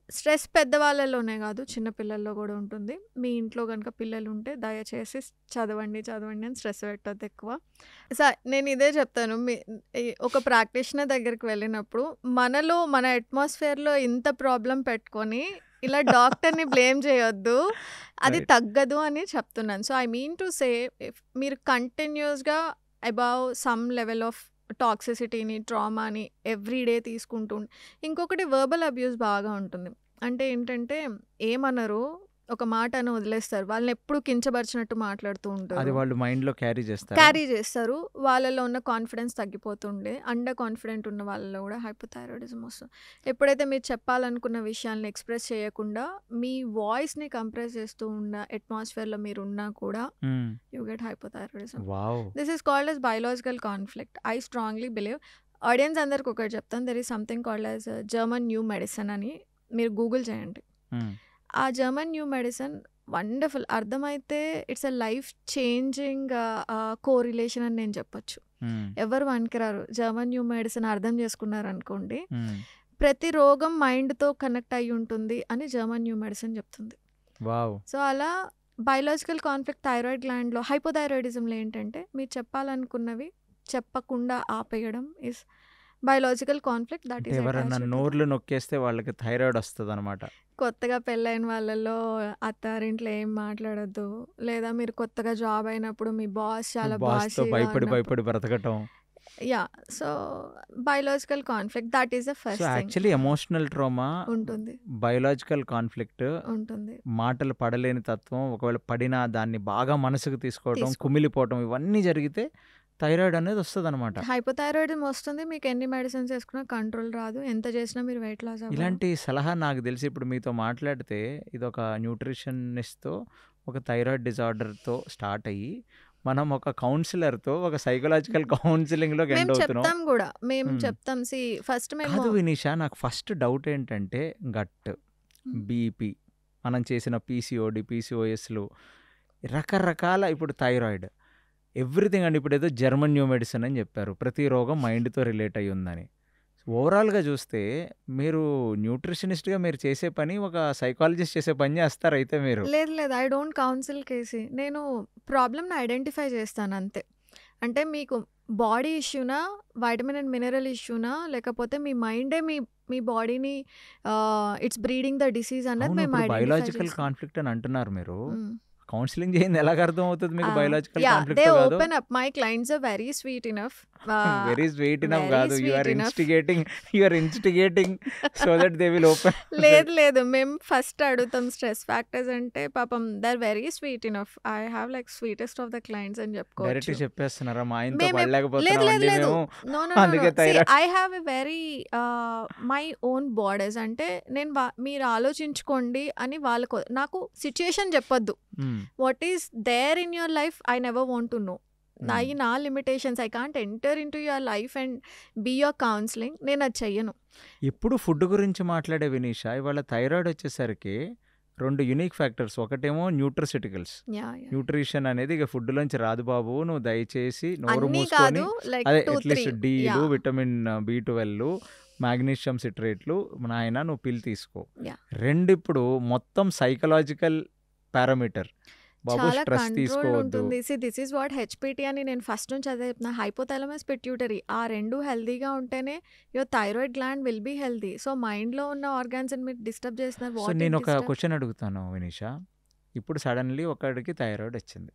స్ట్రెస్ పెద్దవాళ్ళలోనే కాదు, చిన్నపిల్లల్లో కూడా ఉంటుంది. మీ ఇంట్లో కనుక పిల్లలు ఉంటే దయచేసి చదవండి అని స్ట్రెస్ పెట్టద్దు ఎక్కువ. నేను ఇదే చెప్తాను, ఒక ప్రాక్టీషనర్ దగ్గరికి వెళ్ళినప్పుడు మన అట్మాస్ఫియర్లో ఇంత ప్రాబ్లం పెట్టుకొని ఇలా డాక్టర్ని బ్లేమ్ చేయొద్దు, అది తగ్గదు అని చెప్తున్నాను. So I mean to say మీరు కంటిన్యూస్గా అబౌవ్ సమ్ లెవెల్ ఆఫ్ టాక్సిసిటీని, ట్రామాని ఎవ్రీడే తీసుకుంటూ ఇంకొకటి వర్బల్ అబ్యూస్ బాగా ఉంటుంది. అంటే ఏంటంటే ఏమనరు, ఒక మాట అని వదిలేస్తారు. వాళ్ళని ఎప్పుడు కించపరిచినట్టు మాట్లాడుతూ ఉంటారు. అది వాళ్ళు మైండ్లో క్యారీ చేస్తారు. వాళ్ళలో ఉన్న కాన్ఫిడెన్స్ తగ్గిపోతుండే, అండర్ కాన్ఫిడెంట్ ఉన్న వాళ్ళలో కూడా హైపోథైరాయిడిజం వస్తుంది. ఎప్పుడైతే మీరు చెప్పాలనుకున్న విషయాలను ఎక్స్ప్రెస్ చేయకుండా మీ వాయిస్ని కంప్రెస్ చేస్తూ ఉన్న అట్మాస్ఫియర్లో మీరు ఉన్నా కూడా you get hypothyroidism. This is called as biological conflict. I strongly believe. Audience అందరికి ఒకటి చెప్తాను, there is something called as German new medicine అని మీరు గూగుల్ చేయండి. ఆ జర్మన్ న్యూ మెడిసిన్ వండర్ఫుల్. అర్థమైతే it's a life changing correlation అని నేను చెప్పొచ్చు. ఎవరు వనికిరారు. జర్మన్ న్యూ మెడిసిన్ అర్థం చేసుకున్నారు అనుకోండి, ప్రతి రోగం మైండ్తో కనెక్ట్ అయి ఉంటుంది అని జర్మన్ న్యూ మెడిసిన్ చెప్తుంది. సో అలా బయోలాజికల్ కాన్ఫ్లిక్ట్ థైరాయిడ్ గ్లాండ్లో హైపోథైరాయిడిజంలో ఏంటంటే మీరు చెప్పాలనుకున్నవి చెప్పకుండా ఆపేయడం is biological conflict. That is ఎవరైనా నోర్లు నొక్కేస్తే వాళ్ళకి థైరాయిడ్ వస్తుంది అనమాట. కొత్తగా పెళ్ళైన వాళ్ళలో అత్తారింట్లో ఏం మాట్లాడొద్దు, లేదా మీరు కొత్తగా జాబ్ అయినప్పుడు మీ బాస్ చాలా భయపడి బ్రతకటం. Yeah, so biological conflict that is the first thing. Actually emotional trauma ఉంటుంది, బయోలాజికల్ కాన్ఫ్లిక్ట్ ఉంటుంది, మాటలు పడలేని తత్వం, ఒకవేళ పడినా దాన్ని బాగా మనసుకు తీసుకోవడం, కుమిలిపోవడం, ఇవన్నీ జరిగితే థైరాయిడ్ అనేది వస్తుంది అనమాట. హైపోథైరాయిడిజం వస్తుంది. మీకు ఎన్ని మెడిసిన్స్ వేసుకున్నా కంట్రోల్ రాదు, ఎంత చేసినా మీరు వెయిట్ లాస్ అవ్వరు. ఇలాంటి సలహా నాకు తెలిసి ఇప్పుడు మీతో మాట్లాడితే ఇది ఒక న్యూట్రిషనిస్ట్తో, ఒక థైరాయిడ్ డిజార్డర్తో స్టార్ట్ అయ్యి మనం ఒక కౌన్సిలర్తో ఒక సైకలాజికల్ కౌన్సిలింగ్లోకి ఎండ్ అవుతున్నాం. చెప్తాం కూడా, మేము చెప్తాం. ఫస్ట్ కాదు వినీషా, నాకు ఫస్ట్ డౌట్ ఏంటంటే గట్, బీపీ, మనం చేసిన పీసీఓడి, పీసీఓఎస్లు, రకరకాల, ఇప్పుడు థైరాయిడ్, ఎవ్రీథింగ్ అండి. ఇప్పుడు ఏదో జర్మన్ న్యూ మెడిసిన్ అని చెప్పారు, ప్రతి రోగం మైండ్తో రిలేట్ అయ్యి ఉందని. ఓవరాల్గా చూస్తే మీరు న్యూట్రిషనిస్ట్గా మీరు చేసే పని ఒక సైకాలజిస్ట్ చేసే పని చేస్తారు అయితే మీరు. లేదు, ఐ డోంట్ కౌన్సిల్ కేసి. నేను ప్రాబ్లమ్ని ఐడెంటిఫై చేస్తాను అంతే. అంటే మీకు బాడీ ఇష్యూనా, వైటమిన్ అండ్ మినరల్ ఇష్యూనా, లేకపోతే మీ మైండే మీ బాడీని ఇట్స్ బ్రీడింగ్ ద డిసీజ్ అన్నది అవును, మేము ఇప్పుడు ఐడెంటిఫై బయోలాజికల్ చేస్తాం. కాన్ఫ్లిక్ట్ అని అంటున్నారు మీరు. కౌన్సిలింగ్ చేయండి, ఎలాగ అర్థం అవుతుంది మీకు బయోలాజికల్ యా కాన్ఫ్లిక్ట్ దే కాదు? Open up. My clients are very sweet enough. Very sweet enough very కాదు, you are sweet enough. Instigating so that they will open. లేదు మేము ఫస్ట్ అడుగుతాం స్ట్రెస్ ఫ్యాక్టర్స్ అంటే పాపం they are very sweet enough. I have like sweetest of the clients అని direct చెప్పుకోవచ్చు. చెప్పేస్తున్నారా మా ఆయనతో లేదు పడలేకపోతున్నాం లేదు అండి లేదు మేము, నో నో అందుకే thyroid. I have a very my own bodies అంటే నేను మీరు ఆలోచించుకోండి అని వాళ్ళకు నాకు సిచ్యుయేషన్ చెప్పొద్దు. What is there in your life I never want to know. నా limitations I can't enter into your life and be your counselling. నేను అది చెయ్యను. ఇప్పుడు ఫుడ్ గురించి మాట్లాడే వినీష, ఇవాళ థైరాయిడ్ వచ్చేసరికి 2 యూనిక్ ఫ్యాక్టర్స్. ఒకటేమో న్యూట్రసిటికల్స్, న్యూట్రిషన్ అనేది ఇక ఫుడ్లోంచి రాదు బాబు, నువ్వు దయచేసి నోరు అన్నీ మూసుకొని కాదు, లైక్ అదే 2-3 అట్లీస్ట్ డీలు, విటమిన్ B12, మాగ్నీషియం సిట్రేట్లు నాయన నువ్వు పిల్ తీసుకో. Yeah. 2 ఇప్పుడు మొత్తం సైకలాజికల్ పారామీటర్, బాబు చాలా స్ట్రెస్ కంట్రోల్ తీసుకోవద్దు. ఉంటుంది. దిస్ ఈజ్ వాట్ హెచ్పిటి అని నేను ఫస్ట్ నుంచి అదే చెప్తున్నా. హైపోథాలమస్ పిట్యూటరీ ఆ 2 హెల్దీగా ఉంటేనే your thyroid gland will be healthy. So మైండ్లో ఉన్న ఆర్గాన్స్ మీరు డిస్టర్బ్ చేస్తున్నారు. సో వాట్ నేను ఒక క్వశ్చన్ అడుగుతాను వినీష. ఇప్పుడు సడన్లీ ఒకడికి థైరాయిడ్ వచ్చింది,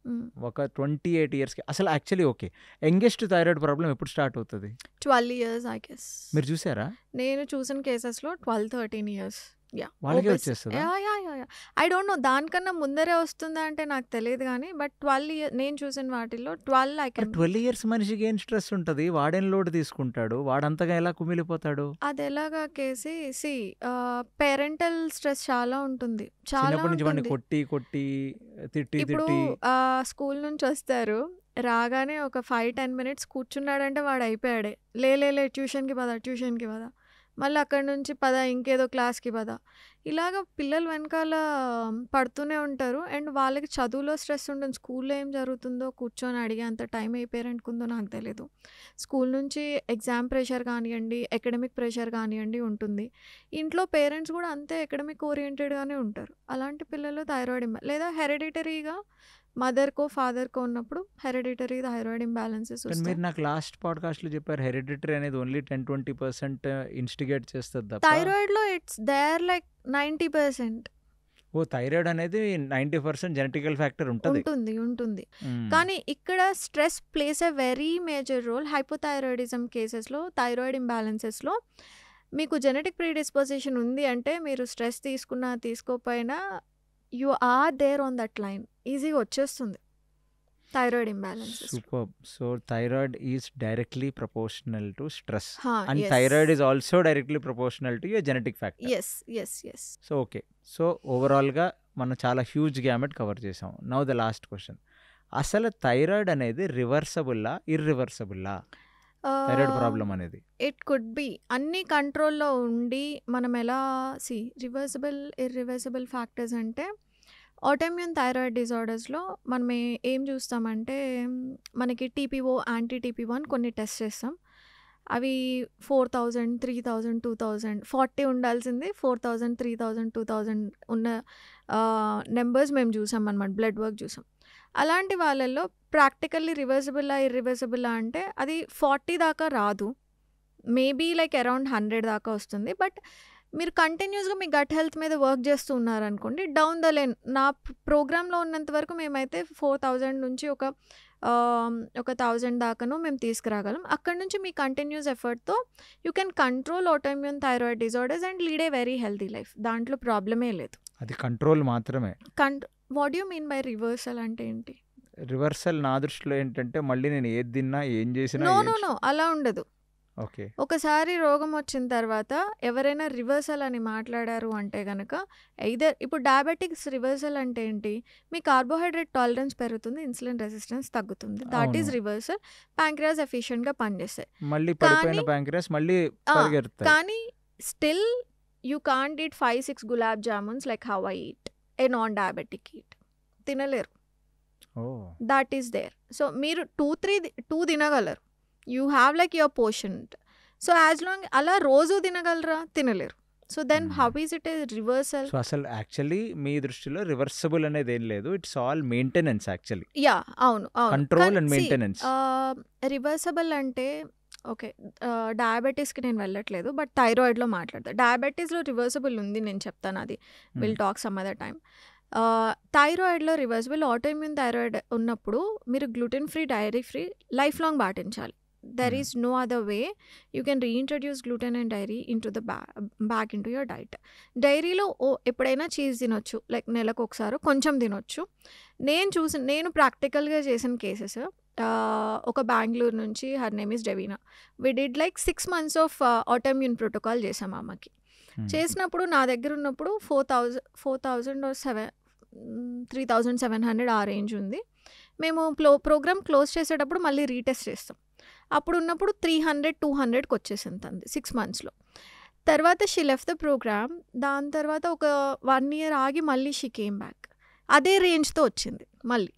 ఒక 28 ఇయర్స్కి. అసలు actually okay, youngest thyroid problem ఎప్పుడు స్టార్ట్ అవుతుంది? 12 years ఐ గెస్. మీరు చూసారా? నేను చూసిన కేసెస్లో 12-13 years. వాళ్ళకే వచ్చేస్తుందా? ఐ డోంట్ నో దానికన్నా ముందరే వస్తుందా అంటే నాకు తెలియదు కానీ బట్ 12 years నేను చూసిన వాటిల్లో 12 ఐ కెన్. 12 ఇయర్స్ మనిషికి ఏం స్ట్రెస్ ఉంటుంది? వాడేం లోడ్ తీసుకుంటాడు? వాడంతగా ఎలా కుమిలిపోతాడు? అది ఎలాగా కేసి పేరెంటల్ స్ట్రెస్ చాలా ఉంటుంది, చాలా చిన్నప్పటి నుంచి వాడిని ఉంటుంది. కొట్టి కొట్టి తిట్టి ఇప్పుడు తిట్టి స్కూల్ నుంచి వస్తారు, రాగానే ఒక 5-10 minutes కూర్చున్నాడంటే వాడు అయిపోయాడే. లే ట్యూషన్కి పద, మళ్ళీ అక్కడి నుంచి పద ఇంకేదో క్లాస్కి పద. ఇలాగ పిల్లలు వెనకాల పడుతూనే ఉంటారు. అండ్ వాళ్ళకి చదువులో స్ట్రెస్ ఉంటుంది. స్కూల్లో ఏం జరుగుతుందో కూర్చొని అడిగే అంత టైం ఏ పేరెంట్కి ఉందో నాకు తెలీదు. స్కూల్ నుంచి ఎగ్జామ్ ప్రెషర్ కానివ్వండి, అకాడమిక్ ప్రెషర్ కానివ్వండి ఉంటుంది. ఇంట్లో పేరెంట్స్ కూడా అంతే అకాడమిక్ ఓరియంటెడ్గానే ఉంటారు. అలాంటి పిల్లలు థైరాయిడ్ లేదా హెరిడిటరీగా మదర్కో ఫాదర్కో ఉన్నప్పుడు హెరిడిటరీ థైరాయిడ్ ఇంబ్యాలెన్సెస్ కానీ వస్తాయి. మీరు నాకు లాస్ట్ పాడ్కాస్ట్లో చెప్పారు హెరిడిటరీ అనేది ఓన్లీ 10-20% ఇన్స్టిగేట్ చేస్తుంది తప్ప. థైరాయిడ్లో it's there like 90% oh, thyroid అనేది 90% జెనెటికల్ ఫ్యాక్టర్ ఉంటుంది. ఉంటుంది. కానీ ఇక్కడ stress plays a very major role. Hypothyroidism కేసెస్లో, థైరాయిడ్ ఇంబ్యాలెన్సెస్లో మీకు జెనెటిక్ ప్రీడిస్పోజిషన్ ఉంది అంటే మీరు స్ట్రెస్ తీసుకున్నా తీసుకోకపోయినా you are there on that line, ఈజీగా వచ్చేస్తుంది thyroid imbalances. Super. So thyroid is directly proportional to stress and thyroid is also directly proportional to your genetic factor. Yes. So okay, so ఓవరాల్గా మనం చాలా huge gamete cover చేసాం. Now the last question, అసలు thyroid అనేది రివర్సబుల్లా ఇర్రివర్సబుల్లా? Thyroid problem అనేది it could be అన్ని కంట్రోల్లో ఉండి మనం ఎలా రివర్సిబుల్ ఇర్రివర్సిబుల్ ఫ్యాక్టర్స్ అంటే ఆటోఇమ్యూన్ థైరాయిడ్ డిజార్డర్స్లో మనం ఏం చూస్తామంటే మనకి TPO, యాంటీ TPO అని కొన్ని టెస్ట్ చేస్తాం. అవి 4000, 3000, 2000, 40 ఉండాల్సింది 4000, 3000, 2000 ఉన్న నెంబర్స్ మేము చూసాం అన్నమాట, బ్లడ్ వర్క్ చూసాం. అలాంటి వాళ్ళల్లో ప్రాక్టికల్లీ రివర్సిబుల్లా ఇర్రివర్సిబుల్లా అంటే అది 40 దాకా రాదు, మేబీ లైక్ అరౌండ్ 100 దాకా వస్తుంది. బట్ మీరు కంటిన్యూస్గా మీ గట్ హెల్త్ మీద వర్క్ చేస్తూ ఉన్నారనుకోండి, డౌన్ ద లైన్ నా ప్రోగ్రాంలో ఉన్నంత వరకు మేమైతే 4000 నుంచి ఒక 1000 దాకాను మేము తీసుకురాగలం. అక్కడ నుంచి మీ కంటిన్యూస్ ఎఫర్ట్తో you can control autoimmune thyroid disorders and lead a very healthy life. దాంట్లో ప్రాబ్లమే లేదు. అది కంట్రోల్ మాత్రమే. What you mean by reversal అంటే ఏంటి? రివర్సల్ నా దృష్టిలో ఏంటంటే మళ్ళీ నేను ఏది తిన్నా ఏం చేసినా నో అలా ఉండదు. ఓకే, ఒకసారి రోగం వచ్చిన తర్వాత ఎవరైనా రివర్సల్ అని మాట్లాడారు అంటే కనుక ఇప్పుడు డయాబెటిక్స్ రివర్సల్ అంటే ఏంటి? మీ కార్బోహైడ్రేట్ టాలరెన్స్ పెరుగుతుంది, ఇన్సులిన్ రెసిస్టెన్స్ తగ్గుతుంది, దాట్ ఈస్ రివర్సల్. ప్యాంక్రియాస్ ఎఫిషియెంట్గా పనిచేస్తాయి. మళ్ళీ పడిపోయిన ప్యాంక్రియాస్ మళ్ళీ పరిగెడతాయి. కానీ still you can't eat 5-6 gulab jamuns like how I eat a non diabetic eat. తినలేరు. That is there. సో మీరు 2 తినగలరు, you have like your portion. So as long అలా రోజు తినగలరా? తినలేరు. So then how is it a reversal? So అసలు actually మీ దృష్టిలో రివర్సబుల్ అనేది ఏం లేదు, ఇట్స్ ఆల్ మెయింటెనెన్స్ యాక్చువల్లీ. అవును కంట్రోల్ అండ్ మెయింటెనెన్స్. రివర్సబుల్ అంటే ఓకే. డయాబెటిస్‌కి నేను వెళ్ళట్లేదు. బట్ థైరాయిడ్‌లో మాట్లాడతా. డయాబెటిస్‌లో రివర్సిబుల్ ఉంది. నేను చెప్తాను అది. Will talk some other time. థైరాయిడ్‌లో రివర్సిబుల్ ఆటోఇమ్యూన్ థైరాయిడ్ ఉన్నప్పుడు మీరు gluten free, dairy free lifelong పాటించాలి. There is no other way you can reintroduce gluten and dairy into the back into your diet. డైరీలో ఎప్పుడైనా cheese తినొచ్చు. Like నెలకు ఒకసారి కొంచెం తినొచ్చు. నేను ప్రాక్టికల్‌గా చేసిన కేసెస్ ఒక బెంగుళూరు నుంచి her name is Devina. We did like 6 months of autoimmune protocol చేసాం అమ్మకి. చేసినప్పుడు నా దగ్గర ఉన్నప్పుడు 4,000 ఆర్ 3,700 ఆ రేంజ్ ఉంది. మేము ప్రోగ్రామ్ క్లోజ్ చేసేటప్పుడు మళ్ళీ రీటెస్ట్ చేస్తాం. అప్పుడు ఉన్నప్పుడు 300, 200కి వచ్చేసింది తనది 6 monthsలో. తర్వాత షీ లెఫ్ట్ ద ప్రోగ్రామ్. దాని తర్వాత ఒక 1 year ఆగి మళ్ళీ షీ కేమ్ బ్యాక్. అదే రేంజ్తో వచ్చింది మళ్ళీ.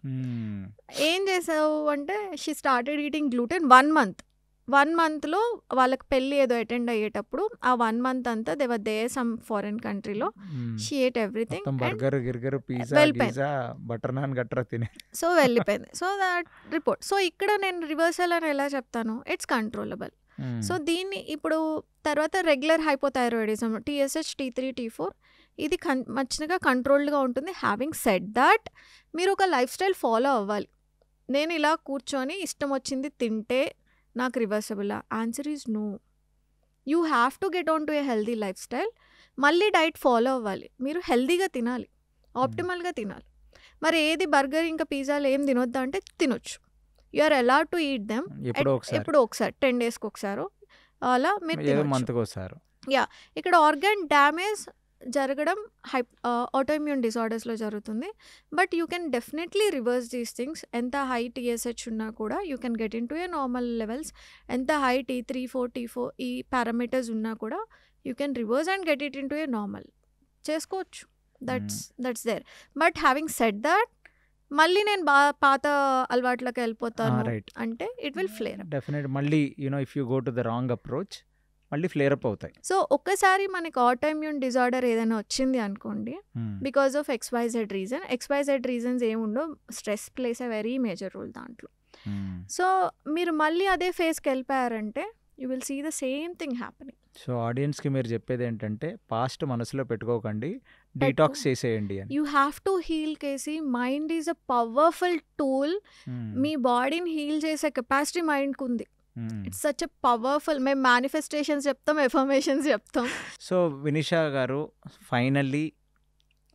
ఏం చేసావు అంటే she started eating gluten 1 month. 1 monthలో వాళ్ళకి పెళ్ళి ఏదో అటెండ్ అయ్యేటప్పుడు ఆ 1 month అంతా they were there some foreign కంట్రీలో. She ate everything. బర్గర్ గిర్గర్ పిజ్జా వెళ్ళిపోయింది. బటర్ నాన్ గట్రా తినే. సో వెళ్ళిపోయింది. So that report. సో ఇక్కడ నేను రివర్సల్ అని ఎలా చెప్తాను, ఇట్స్ కంట్రోలబుల్. సో దీన్ని ఇప్పుడు తర్వాత regular hypothyroidism TSH, T3, T4 ఇది మంచిగా కంట్రోల్డ్గా ఉంటుంది. హ్యావింగ్ సెడ్ దాట్ మీరు ఒక లైఫ్ స్టైల్ ఫాలో అవ్వాలి. నేను ఇలా కూర్చొని ఇష్టం వచ్చింది తింటే నాకు reversible? Answer is no. You have to get on to a healthy lifestyle. మళ్ళీ డైట్ ఫాలో అవ్వాలి. మీరు హెల్దీగా తినాలి, ఆప్టిమల్గా తినాలి. మరి ఏది బర్గర్ ఇంకా పిజ్జాలు ఏం తినొద్దా అంటే తినొచ్చు. You are allowed to eat them ఎప్పుడో ఒకసారి 10 daysకి ఒకసారి అలా మీరు తినొచ్చు. యా, ఇక్కడ ఆర్గాన్ డ్యామేజ్ జరగడం ఆటోఇమ్యూన్ డిసార్డర్స్లో జరుగుతుంది. But you can definitely reverse these things. ఎంత హై TSH ఉన్నా కూడా you can get into a normal levels. ఎంత హై T3, T4 ఈ పారామీటర్స్ ఉన్నా కూడా you can reverse and get it into a normal చేసుకోవచ్చు. That's there. But having said that మళ్ళీ నేను పాత అలవాట్లోకి వెళ్ళిపోతాను అంటే ఇట్ విల్ ఫ్లేర్. డెఫినెట్ మళ్ళీ if you go to the wrong approach మళ్ళీ ఫ్లేర్ అప్ అవుతాయి. సో ఒక్కసారి మనకి ఆటోఇమ్యూన్ డిజార్డర్ ఏదైనా వచ్చింది అనుకోండి, because of XYZ reason. XYZ reasons ఏముండవు, stress plays a very major role దాంట్లో. సో మీరు మళ్ళీ అదే ఫేస్కి వెళ్ళిపోయారంటే you will see the same thing happening. So ఆడియన్స్కి మీరు చెప్పేది ఏంటంటే పాస్ట్ మనసులో పెట్టుకోకండి, డీటాక్స్ చేసేయండి అని. You have to heal KC. Mind is a powerful tool. మీ బాడీని హీల్ చేసే కెపాసిటీ మైండ్కి ఉంది. It's such a powerful. మేము మేనిఫెస్టేషన్స్ చెప్తాం, ఎఫర్మేషన్స్ చెప్తాం. సో వినిషా గారు, ఫైనల్లీ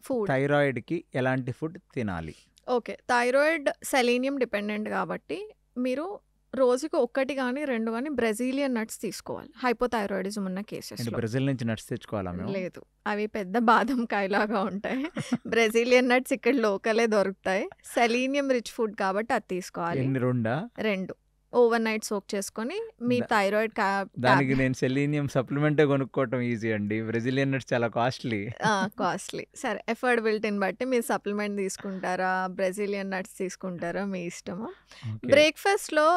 ఫుడ్, థైరాయిడ్కి ఎలాంటి ఫుడ్ తినాలి? ఓకే, థైరాయిడ్ సెలీనియం డిపెండెంట్ కాబట్టి మీరు రోజుకి 1 కానీ 2 కానీ బ్రెజిలియన్ నట్స్ తీసుకోవాలి. హైపోథైరాయిడిజం ఉన్న కేసెస్. బ్రెజిల్ నుంచి నట్స్ తెచ్చుకోవాలా? లేదు, అవి పెద్ద బాదం కాయలాగా ఉంటాయి. బ్రెజిలియన్ నట్స్ ఇక్కడ లోకలే దొరుకుతాయి. సెలీనియం రిచ్ ఫుడ్ కాబట్టి అది తీసుకోవాలి. 2 ఓవర్ నైట్ సోక్ చేసుకొని మీ థైరాయిడ్ దానికి నేను సెలీనియం సప్లిమెంటే కొనుక్కోవటం ఈజీ అండి. బ్రెజిలియన్ నట్స్ చాలా కాస్ట్లీ. సరే, ఎఫోర్డబిలిటీని బట్టి మీరు సప్లిమెంట్ తీసుకుంటారా, బ్రెజిలియన్ నట్స్ తీసుకుంటారా, మీ ఇష్టము. బ్రేక్ఫాస్ట్లో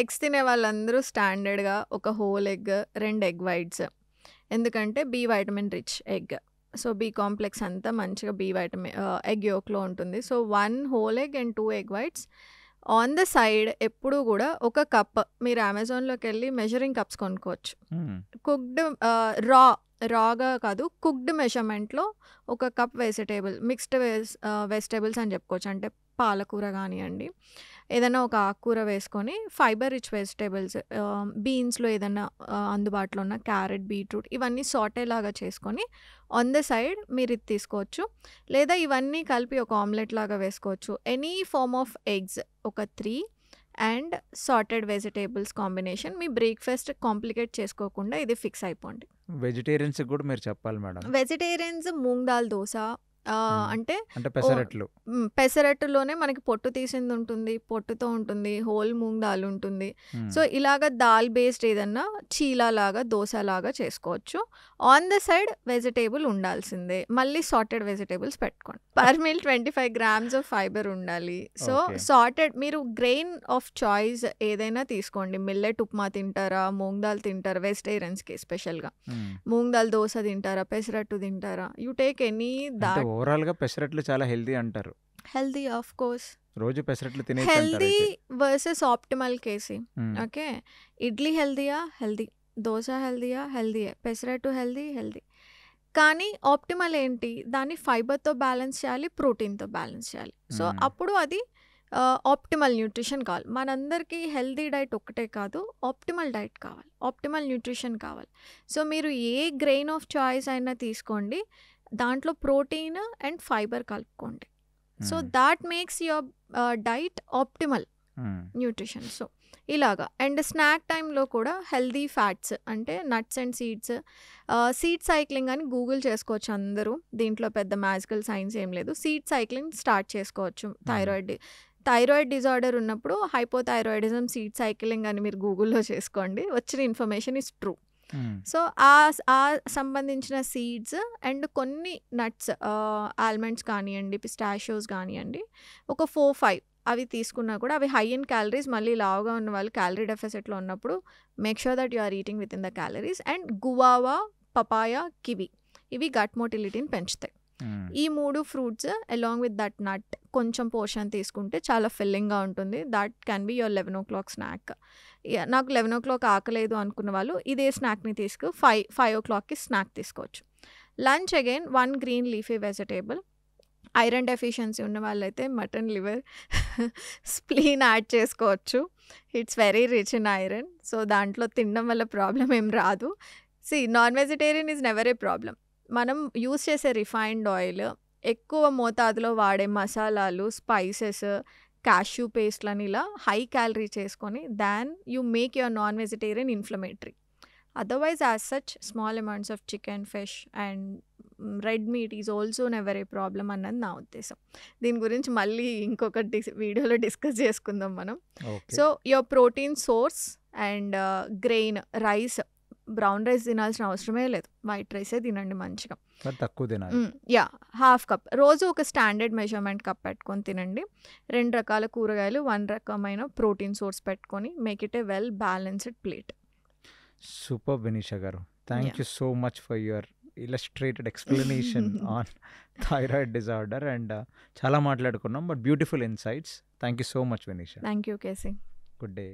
ఎగ్స్ తినే వాళ్ళందరూ స్టాండర్డ్గా ఒక హోల్ ఎగ్, 2 egg whites, ఎందుకంటే B vitamin rich egg. So B complex అంతా మంచిగా B vitamin ఎగ్ యోక్లో ఉంటుంది. So 1 whole egg and 2 egg whites. On the side ఎప్పుడు కూడా 1 cup, మీరు అమెజాన్లోకి వెళ్ళి మెజరింగ్ కప్స్ కొనుక్కోవచ్చు. కుక్డ్ రాగా కాదు, కుక్డ్ మెజర్మెంట్లో 1 cup వెజిటేబుల్, మిక్స్డ్ వెజిటేబుల్స్ అని చెప్పుకోవచ్చు. అంటే పాలకూర కానివ్వండి, ఏదైనా ఒక ఆకుకూర వేసుకొని ఫైబర్ రిచ్ వెజిటేబుల్స్, బీన్స్లో ఏదైనా అందుబాటులో ఉన్న క్యారెట్, బీట్రూట్ ఇవన్నీ సాటే లాగా చేసుకొని ఆన్ ద సైడ్ మీరు ఇది తీసుకోవచ్చు. లేదా ఇవన్నీ కలిపి ఒక ఆమ్లెట్ లాగా వేసుకోవచ్చు. ఎనీ ఫార్మ్ ఆఫ్ ఎగ్స్ ఒక 3 and sorted vegetables combination. Me breakfast complicate చేసుకోకుండా ఇది ఫిక్స్ అయిపోండి. వెజిటేరియన్స్ కూడా మీరు చెప్పాలి మేడం. వెజిటేరియన్స్ మూంగ్ దాల్ దోశ, అంటే పెసరట్టులోనే మనకి పొట్టు తీసింది ఉంటుంది, పొట్టుతో ఉంటుంది, హోల్ మూంగ్ దాల్ ఉంటుంది. సో ఇలాగ దాల్ బేస్డ్ ఏదన్నా చీలా లాగా, దోశ లాగా చేసుకోవచ్చు. ఆన్ ద సైడ్ వెజిటేబుల్ ఉండాల్సిందే. మళ్ళీ సార్టెడ్ వెజిటేబుల్స్ పెట్టుకోండి. Per meal 25 grams of fibre ఉండాలి. సో సార్టెడ్ మీరు గ్రెయిన్ ఆఫ్ చాయిస్ ఏదైనా తీసుకోండి. మిల్లెట్ ఉప్మా తింటారా, మూంగ్ దాల్ తింటారా, వెజిటేరియన్స్కి స్పెషల్గా మూంగ్ దాల్ దోశ తింటారా, పెసరట్టు తింటారా, you take any that. Overall గా పెసరట్లు చాలా హెల్దీ అంటారు. హెల్దీ ఆఫ్ కోర్స్, రోజు పెసరట్లు తినేసి అంటారు హెల్దీ అయితే. Versus optimal KC. Hmm. Okay. Idli హెల్దీయా? హెల్దీ. దోశ హెల్దీయా? హెల్దీయే. పెసరట్టు హెల్దీ? హెల్దీ. కానీ ఆప్టిమల్ ఏంటి? దాన్ని ఫైబర్‌తో బ్యాలెన్స్ చేయాలి, ప్రోటీన్‌తో బ్యాలెన్స్ చేయాలి. సో, మ్మ్. అప్పుడు అది ఆప్టిమల్ న్యూట్రిషన్ కావాలి. మనందరికీ హెల్తీ డైట్ ఒక్కటే కాదు, ఆప్టిమల్ డైట్ కావాలి. ఆప్టిమల్ న్యూట్రిషన్ కావాలి. సో, మీరు ఏ గ్రెయిన్ ఆఫ్ చాయిస్ అయినా తీసుకోండి. దాంట్లో ప్రోటీన్ అండ్ ఫైబర్ కలుపుకోండి. So, hmm. That makes your diet optimal hmm. Nutrition. So, ఇలాగా. అండ్ స్నాక్ టైంలో కూడా హెల్దీ ఫ్యాట్స్ అంటే nuts and seeds. Seed cycling అని గూగుల్ చేసుకోవచ్చు అందరూ. దీంట్లో పెద్ద మ్యాజికల్ సైన్స్ ఏం లేదు. సీడ్ సైక్లింగ్ స్టార్ట్ చేసుకోవచ్చు. థైరాయిడ్ డిజార్డర్ ఉన్నప్పుడు హైపోథైరాయిడిజం సీడ్ సైక్లింగ్ అని మీరు గూగుల్లో చేసుకోండి. వచ్చిన information is true. Hmm. So, ఆ సంబంధించిన సీడ్స్ అండ్ కొన్ని నట్స్, ఆల్మండ్స్ కానివ్వండి, పిస్టాషియోస్ కానివ్వండి, ఒక 4-5 అవి తీసుకున్నా కూడా అవి హై ఇన్ క్యాలరీస్. మళ్ళీ లావుగా ఉన్న వాళ్ళు క్యాలరీ డెఫిసిట్లో ఉన్నప్పుడు make sure that you are eating within the calories. And guava, papaya, kiwi ఇవి గట్ మోటిలిటీని పెంచుతాయి. మ్మ్. ఈ 3 fruits along with that nut కొంచెం పోర్షన్ తీసుకుంటే చాలా ఫిల్లింగ్గా ఉంటుంది. That can be your 11 o'clock snack. నాకు 11 o'clock ఆకలేదు అనుకున్న వాళ్ళు ఇదే స్నాక్ని 5 o'clockకి స్నాక్ తీసుకోవచ్చు. Lunch again 1 green leafy vegetable. Iron deficiency ఉన్న వాళ్ళైతే మటన్ లివర్, స్ప్లీన్ యాడ్ చేసుకోవచ్చు. It's very rich in iron. So, దాంట్లో తినడం వల్ల ప్రాబ్లం ఏం రాదు. Non vegetarian is never A problem. మనం యూస్ చేసే రిఫైన్డ్ ఆయిల్, ఎక్కువ మోతాదులో వాడే మసాలాలు, స్పైసెస్, క్యాష్యూ పేస్ట్లని ఇలా హై క్యాలరీ చేసుకొని than you make your non vegetarian inflammatory. Otherwise as such small amounts of chicken, fish and red meat is also never A problem అన్నది నా ఉద్దేశం. దీని గురించి మళ్ళీ ఇంకొక వీడియోలో డిస్కస్ చేసుకుందాం మనం. Okay. So, your protein source and grain rice, brown rice తినాల్సిన అవసరమే లేదు. వైట్ రైసే తినండి మంచిగా. మరి తక్కువ తినాలి. యా, 1/2 కప్ రోజు ఒక స్టాండర్డ్ మెజర్మెంట్ కప్ పెట్టుకొని తినండి. 2 రకాల కూరగాయలు, 1 రకమైన ప్రోటీన్ సోర్స్ పెట్టుకొని make it a well balanced plate. Super Vinisha గారు, thank Yeah. You so much for your illustrated explanation on thyroid disorder and చాలా మాట్లాడుకున్నాం, but beautiful insights. Thank you so much Vinisha. Thank you KC. Good day.